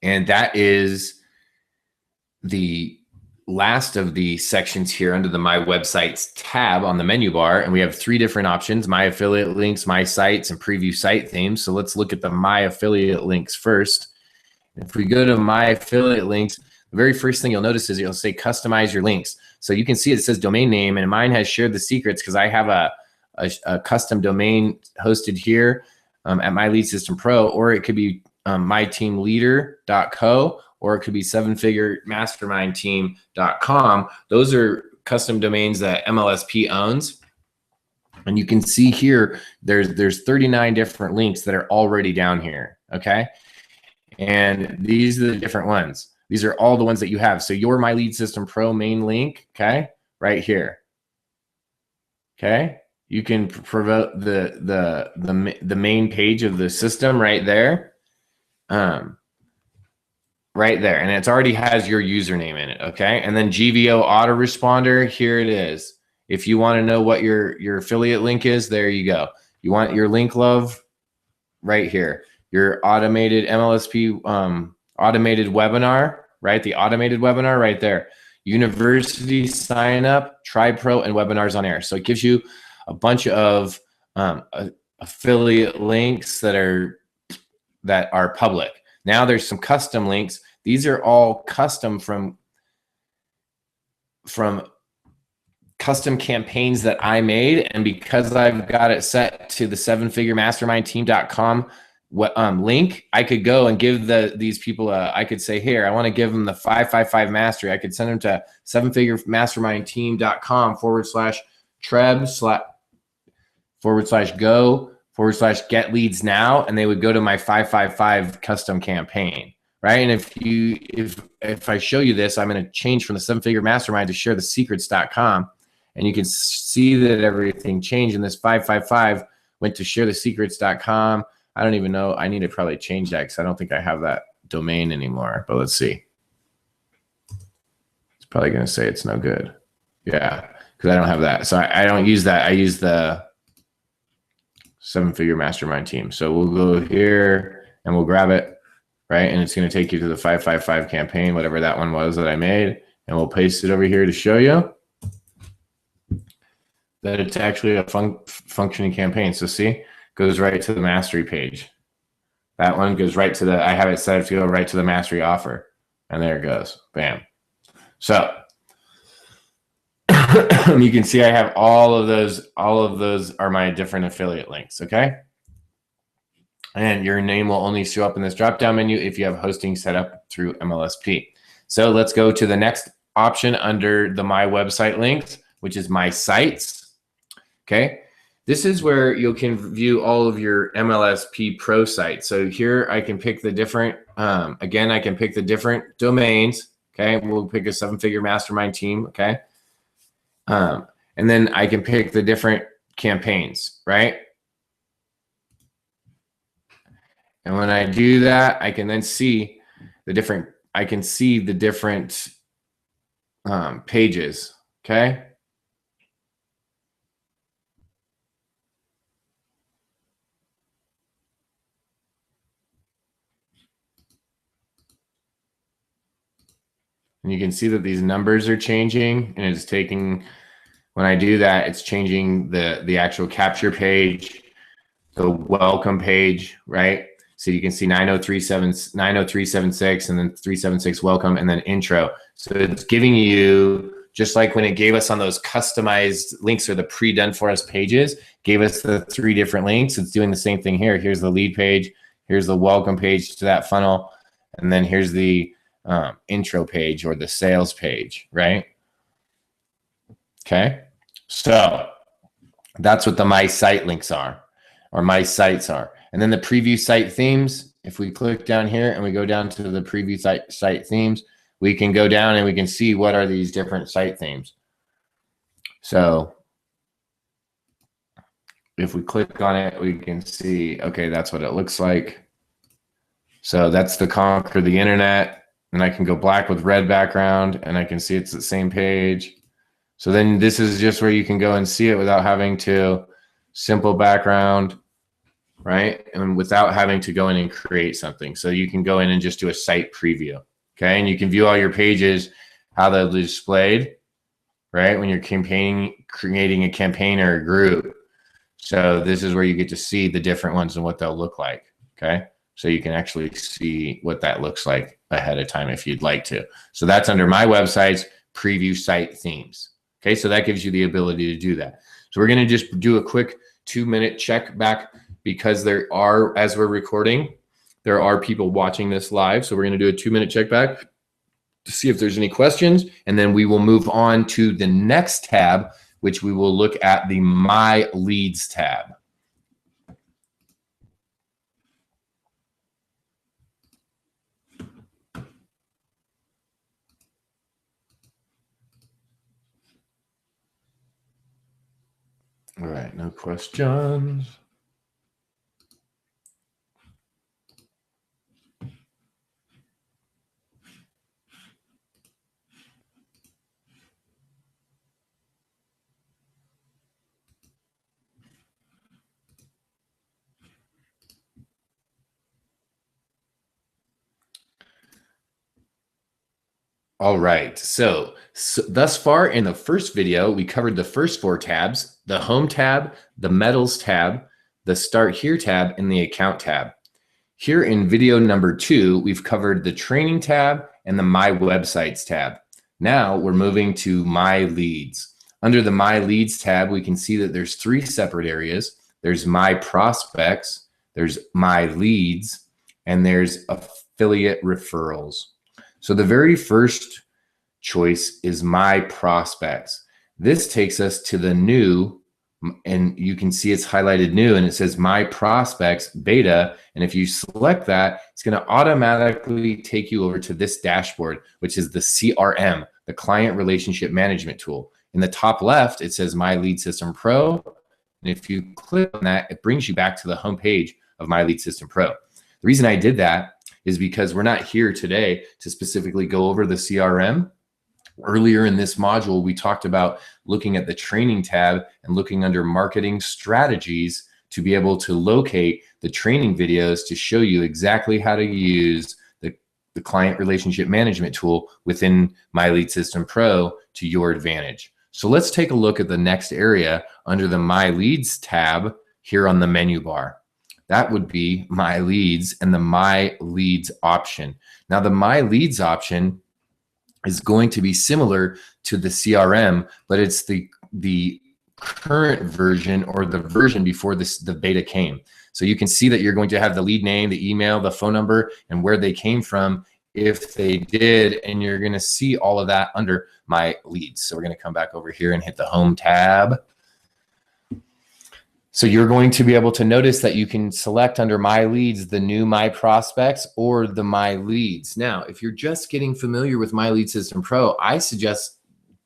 And that is the last of the sections here under the My Websites tab on the menu bar. And we have 3 different options: My Affiliate Links, My Sites, and Preview Site Themes. So let's look at the My Affiliate Links first. If we go to My Affiliate Links, the very first thing you'll notice is it'll say customize your links. So you can see it says domain name, and mine has shared the secrets because I have a custom domain hosted here at My Lead System Pro, or it could be myteamleader.co, or it could be sevenfiguremastermindteam.com. Those are custom domains that MLSP owns. And you can see here, there's 39 different links that are already down here, okay? And these are the different ones. These are all the ones that you have. So your My Lead System Pro main link, okay, right here, okay? You can promote the main page of the system right there. Right there, and it already has your username in it, okay? And then GVO autoresponder, here it is. If you want to know what your affiliate link is, there you go. You want your link love, right here. Your automated MLSP automated webinar, right? The automated webinar right there. University sign up, Tribe Pro, and webinars on air. So it gives you a bunch of affiliate links that are public. Now there's some custom links. These are all custom from custom campaigns that I made. And because I've got it set to the sevenfiguremastermindteam.com link, I could go and give these people I could say, here, I want to give them the 555 mastery. I could send them to sevenfiguremastermindteam.com/treb/go/get leads now, and they would go to my 555 custom campaign, right? And if I show you this, I'm going to change from the 7-Figure Mastermind to sharethesecrets.com, and you can see that everything changed, and this 555 went to sharethesecrets.com. I don't even know. I need to probably change that because I don't think I have that domain anymore, but let's see. It's probably going to say it's no good. Yeah, because I don't have that. So I don't use that. I use the 7-Figure Mastermind Team. So we'll go here and we'll grab it, right? And it's going to take you to the 555 campaign, whatever that one was that I made. And we'll paste it over here to show you that it's actually a functioning campaign. So see, goes right to the mastery page. That one goes right to I have it set up to go right to the mastery offer. And there it goes. Bam. So you can see I have all of those are my different affiliate links, okay? And your name will only show up in this drop-down menu if you have hosting set up through MLSP. So let's go to the next option under the My Website Links, which is My Sites, okay? This is where you can view all of your MLSP Pro sites. So here I can pick the different, again, I can pick the different domains, okay? We'll pick a 7-Figure Mastermind Team, okay? And then I can pick the different campaigns, right? And when I do that, I can then see the different, pages, okay? And you can see that these numbers are changing, and it's taking, when I do that, it's changing the actual capture page, the welcome page, right? So you can see 90376 and then 376 welcome and then intro. So it's giving you, just like when it gave us on those customized links or the pre-done for us pages, gave us the 3 different links. It's doing the same thing here. Here's the lead page. Here's the welcome page to that funnel. And then here's the intro page or the sales page, right? Okay. So that's what the My Site links are, or My Sites are. And then the preview site themes, if we click down here and we go down to the preview site themes, we can go down and we can see what are these different site themes. So if we click on it, we can see, okay, that's what it looks like. So that's the Conquer the Internet. And I can go black with red background and I can see it's the same page. So then this is just where you can go and see it without having to, simple background, right? And without having to go in and create something. So you can go in and just do a site preview, okay? And you can view all your pages, how they're displayed, right? When you're creating a campaign or a group. So this is where you get to see the different ones and what they'll look like, okay? So you can actually see what that looks like ahead of time if you'd like to. So that's under my website's preview site themes. Okay, so that gives you the ability to do that. So we're going to just do a quick 2-minute check back because there are, as we're recording, there are people watching this live. So we're going to do a 2-minute check back to see if there's any questions. And then we will move on to the next tab, which we will look at the My Leads tab. All right, no questions. All right, so thus far in the first video, we covered the first 4 tabs: the Home tab, the Metals tab, the Start Here tab, and the Account tab. Here in video number 2, we've covered the Training tab and the My Websites tab. Now we're moving to My Leads. Under the My Leads tab, we can see that there's 3 separate areas. There's My Prospects, there's My Leads, and there's Affiliate Referrals. So the very first choice is My Prospects. This takes us to the new, and you can see it's highlighted new, and it says My Prospects Beta. And if you select that, it's going to automatically take you over to this dashboard, which is the CRM, the Client Relationship Management tool. In the top left, it says My Lead System Pro. And if you click on that, it brings you back to the home page of My Lead System Pro. The reason I did that is because we're not here today to specifically go over the CRM. Earlier in this module, we talked about looking at the Training tab and looking under Marketing Strategies to be able to locate the training videos to show you exactly how to use the Client Relationship Management tool within My Lead System Pro to your advantage. So let's take a look at the next area under the My Leads tab here on the menu bar. That would be My Leads and the My Leads option. Now the My Leads option is going to be similar to the CRM, but it's the current version or the version before the beta came. So you can see that you're going to have the lead name, the email, the phone number, and where they came from if they did, and you're going to see all of that under My Leads. So we're going to come back over here and hit the Home tab. So you're going to be able to notice that you can select under My Leads the new My Prospects or the My Leads. Now, if you're just getting familiar with My Lead System Pro, I suggest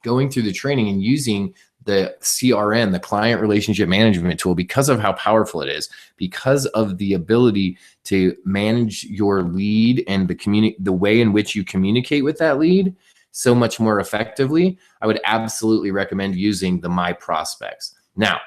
going through the training and using the CRM, the client relationship management tool, because of how powerful it is, because of the ability to manage your lead and the way in which you communicate with that lead so much more effectively, I would absolutely recommend using the My Prospects. Now,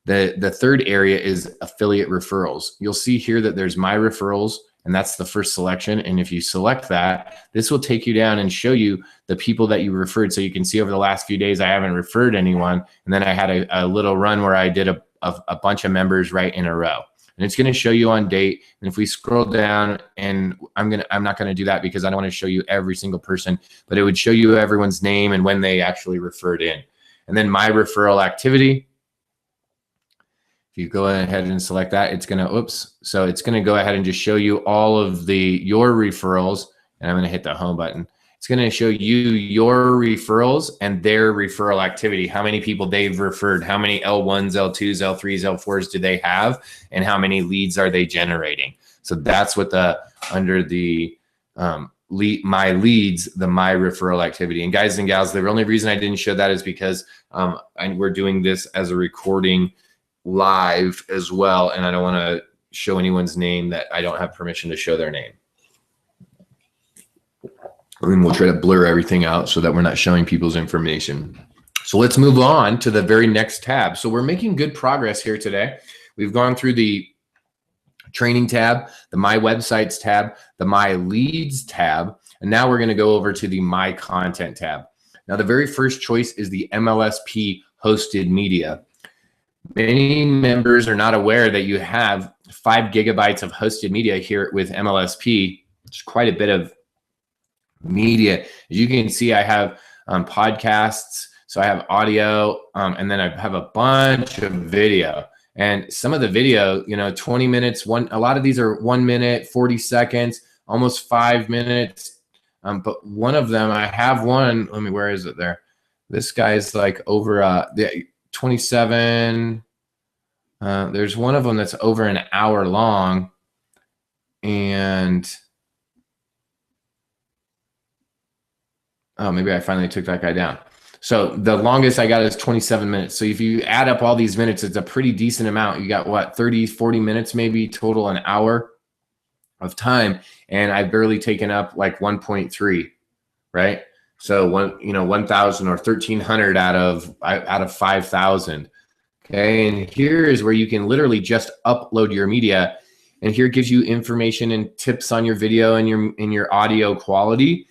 the third area is affiliate referrals. You'll see here that there's My Referrals, and that's the first selection. And if you select that, this will take you down and show you the people that you referred. So you can see over the last few days, I haven't referred anyone. And then I had a little run where I did a bunch of members right in a row. And it's going to show you on date. And if we scroll down, and I'm not going to do that because I don't want to show you every single person, but it would show you everyone's name and when they actually referred in. And then My Referral Activity. If you go ahead and select that, it's going to, so it's going to go ahead and just show you all of your referrals. And I'm going to hit the home button. It's going to show you your referrals and their referral activity, how many people they've referred, how many L1s, L2s, L3s, L4s do they have, and how many leads are they generating. So that's what under the My Leads, the My Referral Activity. And guys and gals, the only reason I didn't show that is because we're doing this as a recording live as well, and I don't want to show anyone's name that I don't have permission to show their name. And we'll try to blur everything out so that we're not showing people's information. So let's move on to the very next tab. So we're making good progress here today. We've gone through the training tab, the My Websites tab, the My Leads tab, and now we're going to go over to the My Content tab. Now, the very first choice is the MLSP hosted media. Many members are not aware that you have 5 gigabytes of hosted media here with MLSP. It's quite a bit of media. As you can see, I have podcasts, so I have audio, and then I have a bunch of video. And some of the video, 20 minutes, a lot of these are 1 minute, 40 seconds, almost 5 minutes. But one of them, I have one, where is it there? This guy's like over 27. There's one of them that's over an hour long, and maybe I finally took that guy down. So the longest I got is 27 minutes. So if you add up all these minutes, it's a pretty decent amount. You got what, 30, 40 minutes maybe total, an hour of time, and I've barely taken up like 1.3, right? So 1,000 or 1,300 out of 5,000. Okay, and here is where you can literally just upload your media, and here it gives you information and tips on your video and your audio quality.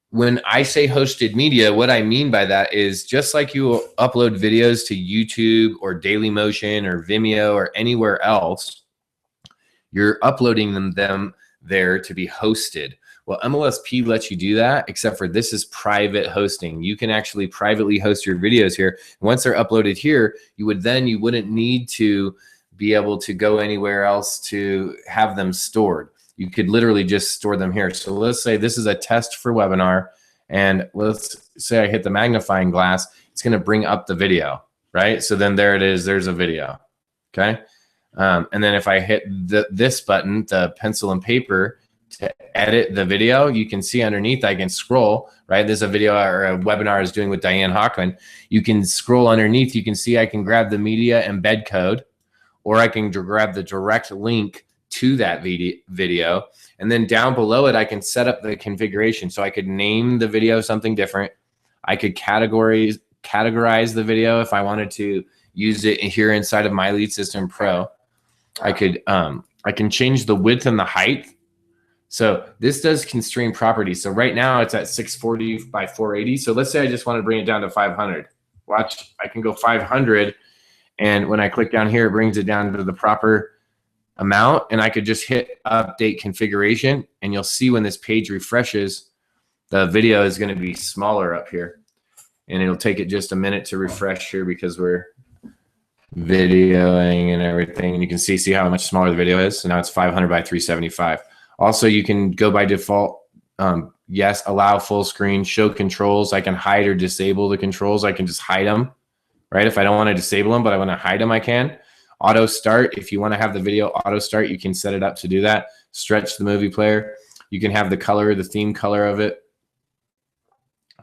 When I say hosted media, what I mean by that is just like you upload videos to YouTube or Dailymotion or Vimeo or anywhere else, you're uploading them there to be hosted. Well, MLSP lets you do that, except for this is private hosting. You can actually privately host your videos here. Once they're uploaded here, you wouldn't need to be able to go anywhere else to have them stored. You could literally just store them here. So let's say this is a test for webinar, and let's say I hit the magnifying glass. It's going to bring up the video, right? So then there it is. There's a video, okay? And then if I hit this button, the pencil and paper, to edit the video, you can see underneath I can scroll, right? There's a video or a webinar I was doing with Diane Hockman. You can scroll underneath. You can see I can grab the media embed code, or I can grab the direct link to that video. And then down below it, I can set up the configuration. So I could name the video something different. I could categorize the video if I wanted to use it here inside of My Lead System Pro. I can change the width and the height. So this does constrain properties. So right now it's at 640 by 480. So let's say I just want to bring it down to 500. Watch, I can go 500. And when I click down here, it brings it down to the proper amount. And I could just hit update configuration. And you'll see when this page refreshes, the video is going to be smaller up here. And it'll take it just a minute to refresh here because we're videoing and everything. And you can see how much smaller the video is. So now it's 500 by 375. Also, you can go by default, yes, allow full screen, show controls. I can hide or disable the controls. I can just hide them, right? If I don't want to disable them, but I want to hide them, I can. Auto start, if you want to have the video auto start, you can set it up to do that. Stretch the movie player. You can have the color, the theme color of it.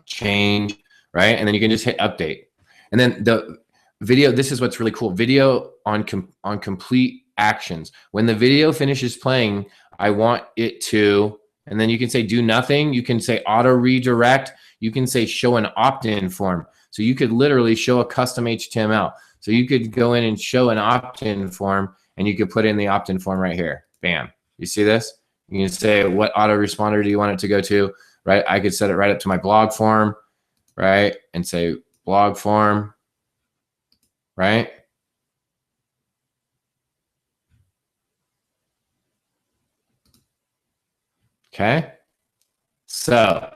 Change, right? And then you can just hit update. And then the video, this is what's really cool. Video on complete actions. When the video finishes playing, I want it to, and then you can say do nothing. You can say auto redirect. You can say show an opt-in form. So you could literally show a custom HTML. So you could go in and show an opt-in form, and you could put in the opt-in form right here. Bam. You see this? You can say what autoresponder do you want it to go to, right? I could set it right up to my blog form, right? And say blog form, right? Okay. So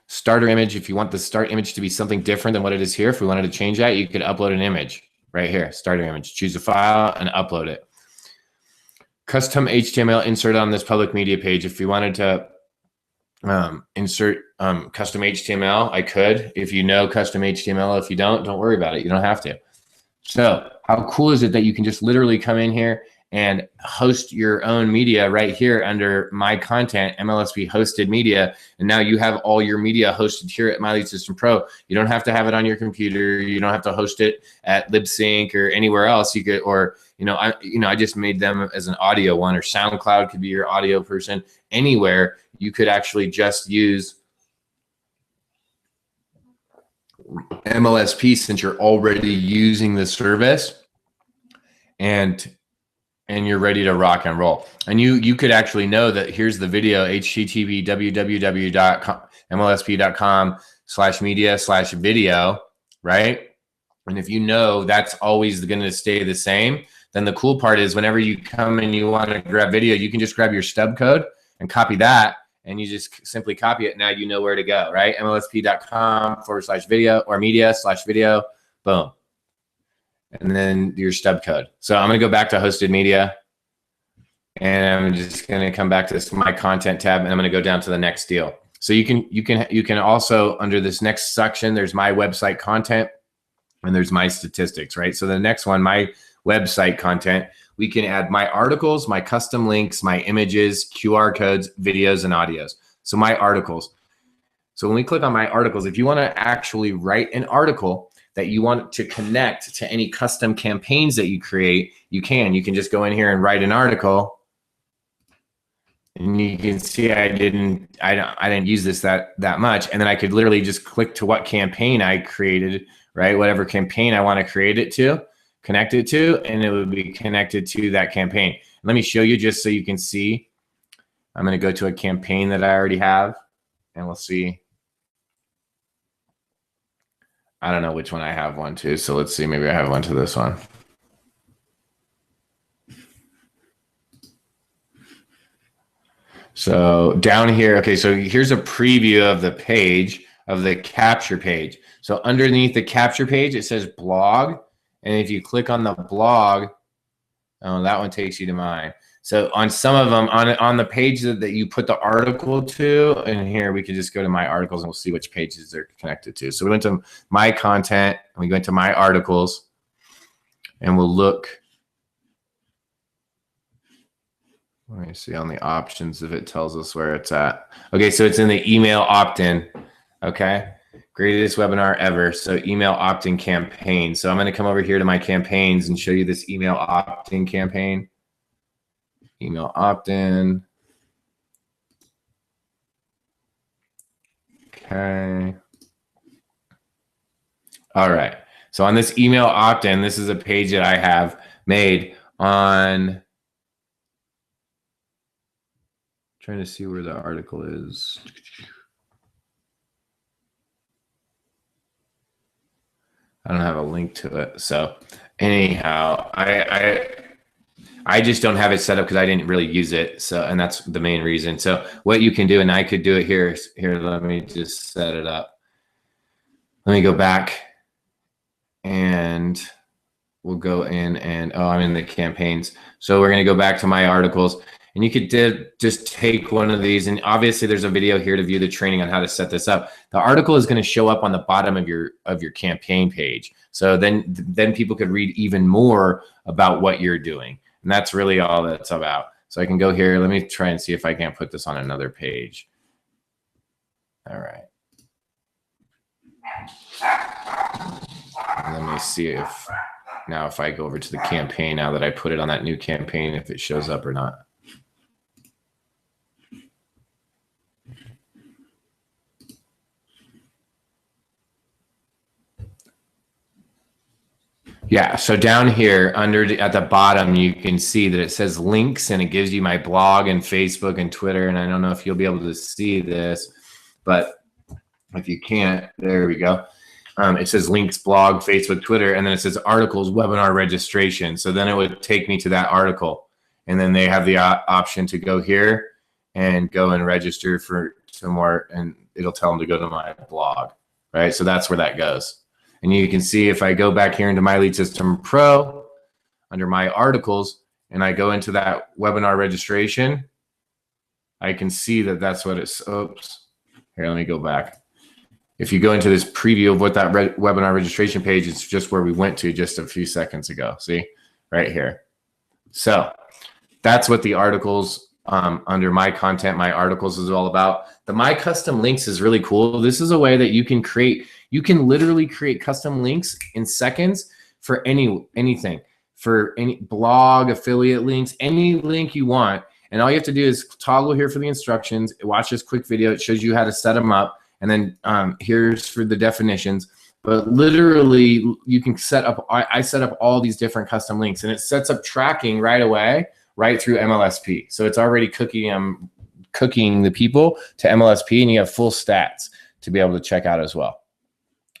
starter image, if you want the start image to be something different than what it is here, if we wanted to change that, you could upload an image right here, starter image. Choose a file and upload it. Custom HTML insert on this public media page. If you wanted to insert custom HTML, I could. If you know custom HTML, if you don't worry about it. You don't have to. So how cool is it that you can just literally come in here and host your own media right here under My Content, MLSP hosted media. And now you have all your media hosted here at My Lead System Pro. You don't have to have it on your computer. You don't have to host it at LibSync or anywhere else. You could, or, I just made them as an audio one, or SoundCloud could be your audio person. Anywhere you could actually just use MLSP since you're already using the service, and you're ready to rock and roll. And you could actually know that here's the video, http www.mlsp.com/media/video, right? And if you know that's always going to stay the same, then the cool part is whenever you come and you want to grab video, you can just grab your stub code and copy that, and you just simply copy it. Now you know where to go, right? mlsp.com/video or media/video, boom. And then your stub code. So I'm going to go back to hosted media, and I'm just going to come back to this My Content tab, and I'm going to go down to the next deal. So you can also, under this next section, there's My Website Content, and there's My Statistics, right? So the next one, My Website Content, we can add my articles, my custom links, my images, QR codes, videos, and audios. So My Articles. So when we click on My Articles, if you want to actually write an article that you want to connect to any custom campaigns that you create, you can just go in here and write an article. And you can see I didn't use this that much. And then I could literally just click to what campaign I created, right? Whatever campaign I want to create it to, connect it to, and it would be connected to that campaign. Let me show you just so you can see. I'm going to go to a campaign that I already have, and we'll see. I don't know which one I have one to, so let's see. Maybe I have one to this one. So down here, okay, so here's a preview of the page, of the capture page. So underneath the capture page, it says blog. And if you click on the blog, oh, that one takes you to mine. So on some of them, on the page that you put the article to, and here we can just go to My Articles and we'll see which pages they're connected to. So we went to My Content, and we went to My Articles, and we'll look. Let me see on the options if it tells us where it's at. Okay, so it's in the email opt-in. Okay, greatest webinar ever. So email opt-in campaign. So I'm going to come over here to my campaigns and show you this email opt-in campaign. Email opt-in. Okay. All right. So on this email opt-in, this is a page that I have made on. Trying to see where the article is. I don't have a link to it. So anyhow, I just don't have it set up because I didn't really use it. So, and that's the main reason. So what you can do, and I could do it here. Here, let me just set it up. Let me go back, and we'll go in and, oh, I'm in the campaigns. So we're going to go back to My Articles. And you could just take one of these, and obviously there's a video here to view the training on how to set this up. The article is going to show up on the bottom of your campaign page. So then people could read even more about what you're doing. And that's really all that's about. So I can go here. Let me try and see if I can't put this on another page. All right. Let me see if now if I go over to the campaign, now that I put it on that new campaign, if it shows up or not. Yeah, so down here at the bottom, you can see that it says links, and it gives you my blog and Facebook and Twitter. And I don't know if you'll be able to see this, but if you can't, there we go. It says links, blog, Facebook, Twitter, and then it says articles, webinar registration. So then it would take me to that article, and then they have the option to go here and go and register for some more, and it'll tell them to go to my blog, right? So that's where that goes. And you can see if I go back here into My Lead System Pro under my articles, and I go into that webinar registration, I can see that that's what it's, oops, here, let me go back. If you go into this preview of what that webinar registration page, it's just where we went to just a few seconds ago. See, right here. So that's what the articles under my content, my articles is all about. The My Custom Links is really cool. This is a way that you can literally create custom links in seconds for anything, for any blog, affiliate links, any link you want. And all you have to do is toggle here for the instructions, watch this quick video. It shows you how to set them up. And then here's for the definitions. But literally, you can set up, I set up all these different custom links, and it sets up tracking right away, right through MLSP. So it's already cooking the people to MLSP, and you have full stats to be able to check out as well.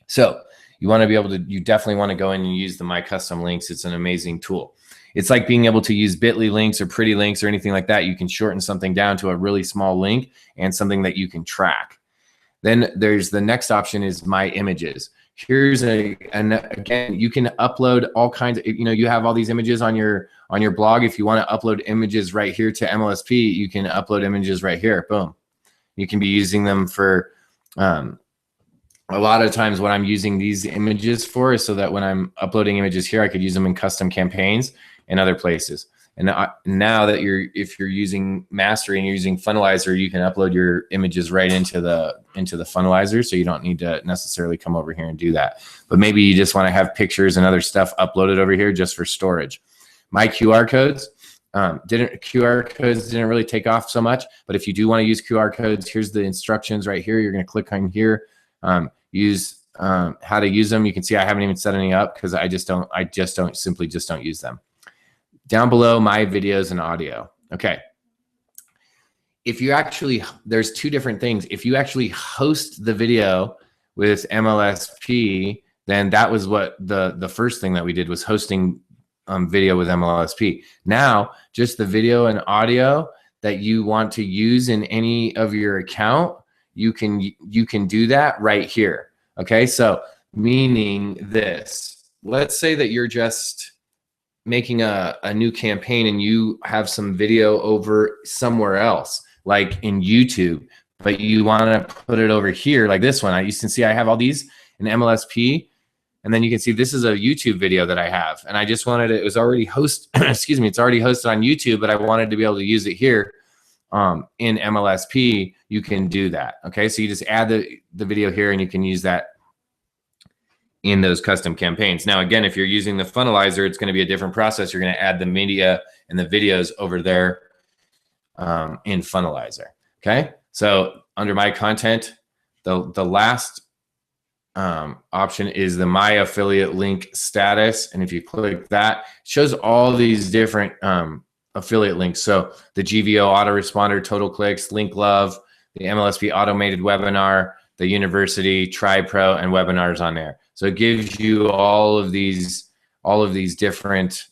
So you want to be able to, you definitely want to go in and use the My Custom Links. It's an amazing tool. It's like being able to use bit.ly links or pretty links or anything like that. You can shorten something down to a really small link and something that you can track. Then there's the next option is My Images. Here's and again, you can upload all kinds of, you have all these images on your blog. If you want to upload images right here to MLSP, you can upload images right here. Boom. You can be using them for, a lot of times what I'm using these images for is so that when I'm uploading images here, I could use them in custom campaigns and other places. And now that if you're using Mastery and you're using Funnelizer, you can upload your images right into the Funnelizer, so you don't need to necessarily come over here and do that. But maybe you just want to have pictures and other stuff uploaded over here just for storage. My QR codes didn't really take off so much, but if you do want to use QR codes, here's the instructions right here. You're going to click on here, use how to use them. You can see I haven't even set any up because I simply don't use them. Down below, my videos and audio. Okay. If you actually, there's two different things. If you actually host the video with MLSP, then that was what the first thing that we did was hosting video with MLSP. Now, just the video and audio that you want to use in any of your account, you can do that right here. Okay, so meaning this. Let's say that you're just making a new campaign and you have some video over somewhere else, like in YouTube, but you want to put it over here like this one. You can see I have all these in MLSP, and then you can see this is a YouTube video that I have, and I just wanted it was already excuse me, it's already hosted on YouTube, but I wanted to be able to use it here in MLSP. You can do that. Okay, so you just add the video here and you can use that in those custom campaigns. Now, again, if you're using the Funnelizer, it's going to be a different process. You're going to add the media and the videos over there in Funnelizer. Okay, so under my content, the last option is the My Affiliate Link Status, and if you click that, it shows all these different affiliate links. So the GVO autoresponder, total clicks, link love, the MLSP automated webinar, the university, Tribe Pro, and webinars on there. So it gives you all of these different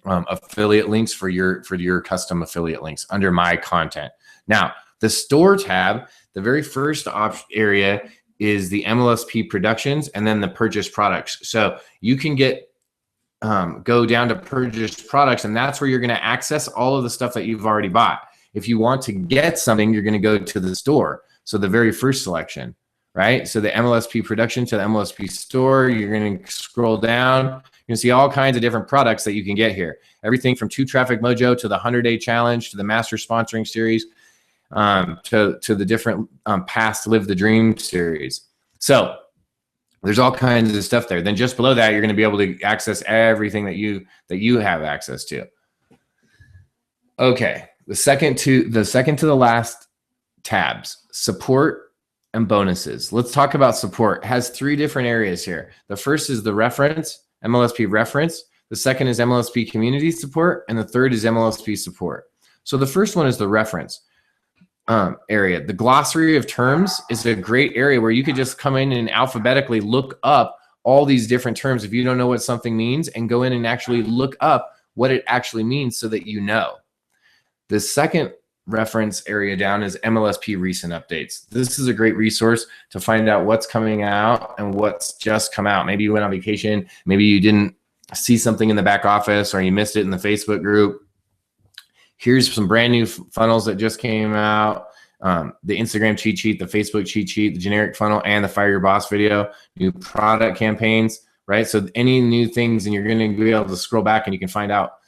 affiliate links for your custom affiliate links under my content. Now, the store tab, the very first area is the MLSP productions and then the purchased products. So you can go down to purchased products, and that's where you're going to access all of the stuff that you've already bought. If you want to get something, you're going to go to the store. So the very first selection, right? So the MLSP production to the MLSP store, you're going to scroll down. You're going to see all kinds of different products that you can get here. Everything from 2 Traffic Mojo to the 100-day challenge to the master sponsoring series to the different past Live the Dream series. So There's all kinds of stuff there. Then just below that, you're going to be able to access everything that you have access to. Okay, the second to the last tabs, support and bonuses. Let's talk about support. It has three different areas here. The first is the reference, MLSP reference. The second is MLSP community support, and the third is MLSP support. So the first one is the reference area. The glossary of terms is a great area where you could just come in and alphabetically look up all these different terms if you don't know what something means, and go in and actually look up what it actually means so that you know. The second reference area down is MLSP recent updates. This is a great resource to find out what's coming out and what's just come out. Maybe you went on vacation, maybe you didn't see something in the back office, or you missed it in the Facebook group. Here's some brand new funnels that just came out. The Instagram cheat sheet, the Facebook cheat sheet, the generic funnel, and the Fire Your Boss video, new product campaigns, right? So any new things, and you're going to be able to scroll back and you can find out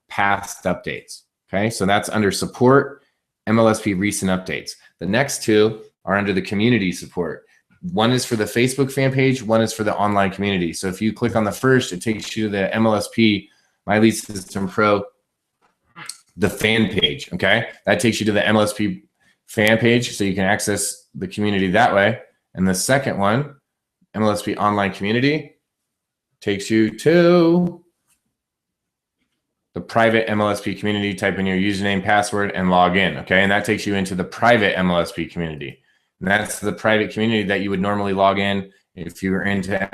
past updates. Okay, so that's under support, MLSP recent updates. The next two are under the community support. One is for the Facebook fan page, one is for the online community. So if you click on the first, it takes you to the MLSP My Lead System Pro, the fan page. Okay, that takes you to the MLSP fan page, so you can access the community that way. And the second one, MLSP online community, takes you to the private MLSP community. Type in your username, password, and log in. Okay, and that takes you into the private MLSP community. And that's the private community that you would normally log in if you were into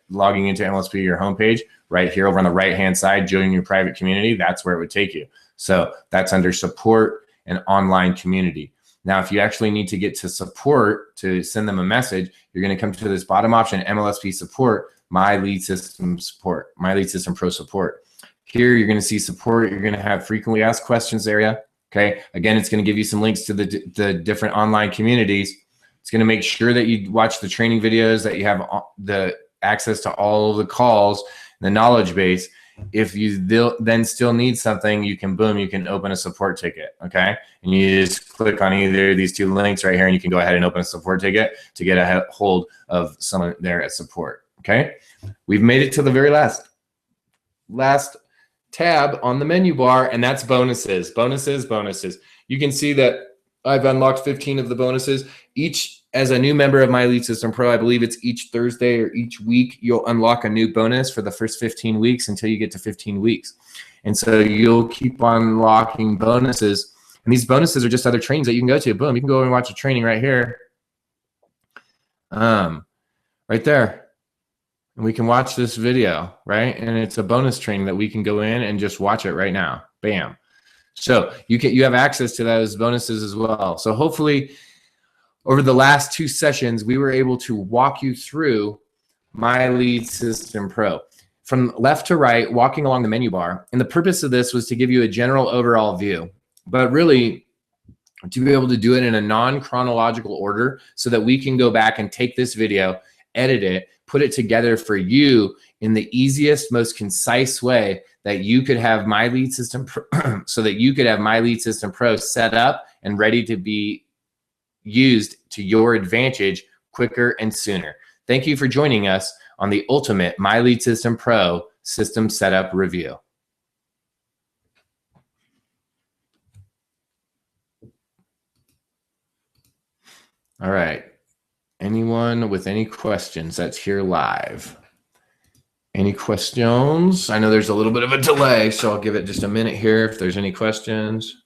logging into MLSP, your homepage. Right here over on the right-hand side, join your private community. That's where it would take you. So that's under support and online community. Now, if you actually need to get to support to send them a message, you're going to come to this bottom option, MLSP support, My Lead System support, My Lead System Pro support. Here, you're going to see support. You're going to have frequently asked questions area. Okay. Again, it's going to give you some links to the different online communities. It's going to make sure that you watch the training videos, that you have the access to all of the calls, the knowledge base. If you then still need something, you can open a support ticket. Okay. And you just click on either of these two links right here, and you can go ahead and open a support ticket to get a hold of someone there at support. Okay. We've made it to the very last tab on the menu bar, and that's bonuses. You can see that I've unlocked 15 of the bonuses. Each, as a new member of My Lead System Pro, I believe it's each Thursday or each week, you'll unlock a new bonus for the first 15 weeks until you get to 15 weeks. And so you'll keep on unlocking bonuses. And these bonuses are just other trainings that you can go to. Boom, you can go and watch a training right here. Right there. And we can watch this video, right? And it's a bonus training that we can go in and just watch it right now. Bam. So you have access to those bonuses as well. So hopefully over the last two sessions, we were able to walk you through My Lead System Pro from left to right, walking along the menu bar. And the purpose of this was to give you a general overall view, but really to be able to do it in a non-chronological order so that we can go back and take this video, edit it, put it together for you in the easiest, most concise way that you could have My Lead System Pro, so that you could have My Lead System Pro set up and ready to be used to your advantage quicker and sooner. Thank you for joining us on the ultimate My Lead System Pro system setup review. All right. Anyone with any questions that's here live? Any questions? I know there's a little bit of a delay, so I'll give it just a minute here if there's any questions.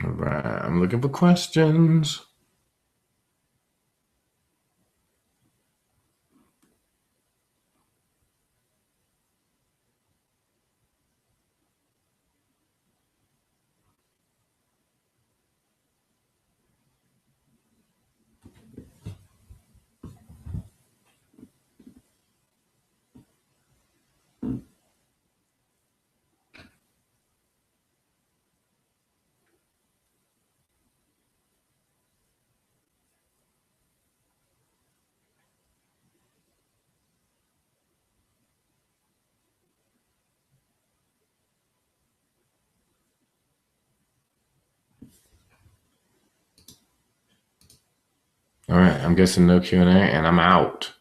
All right, I'm looking for questions. All right. I'm guessing no Q&A, and I'm out.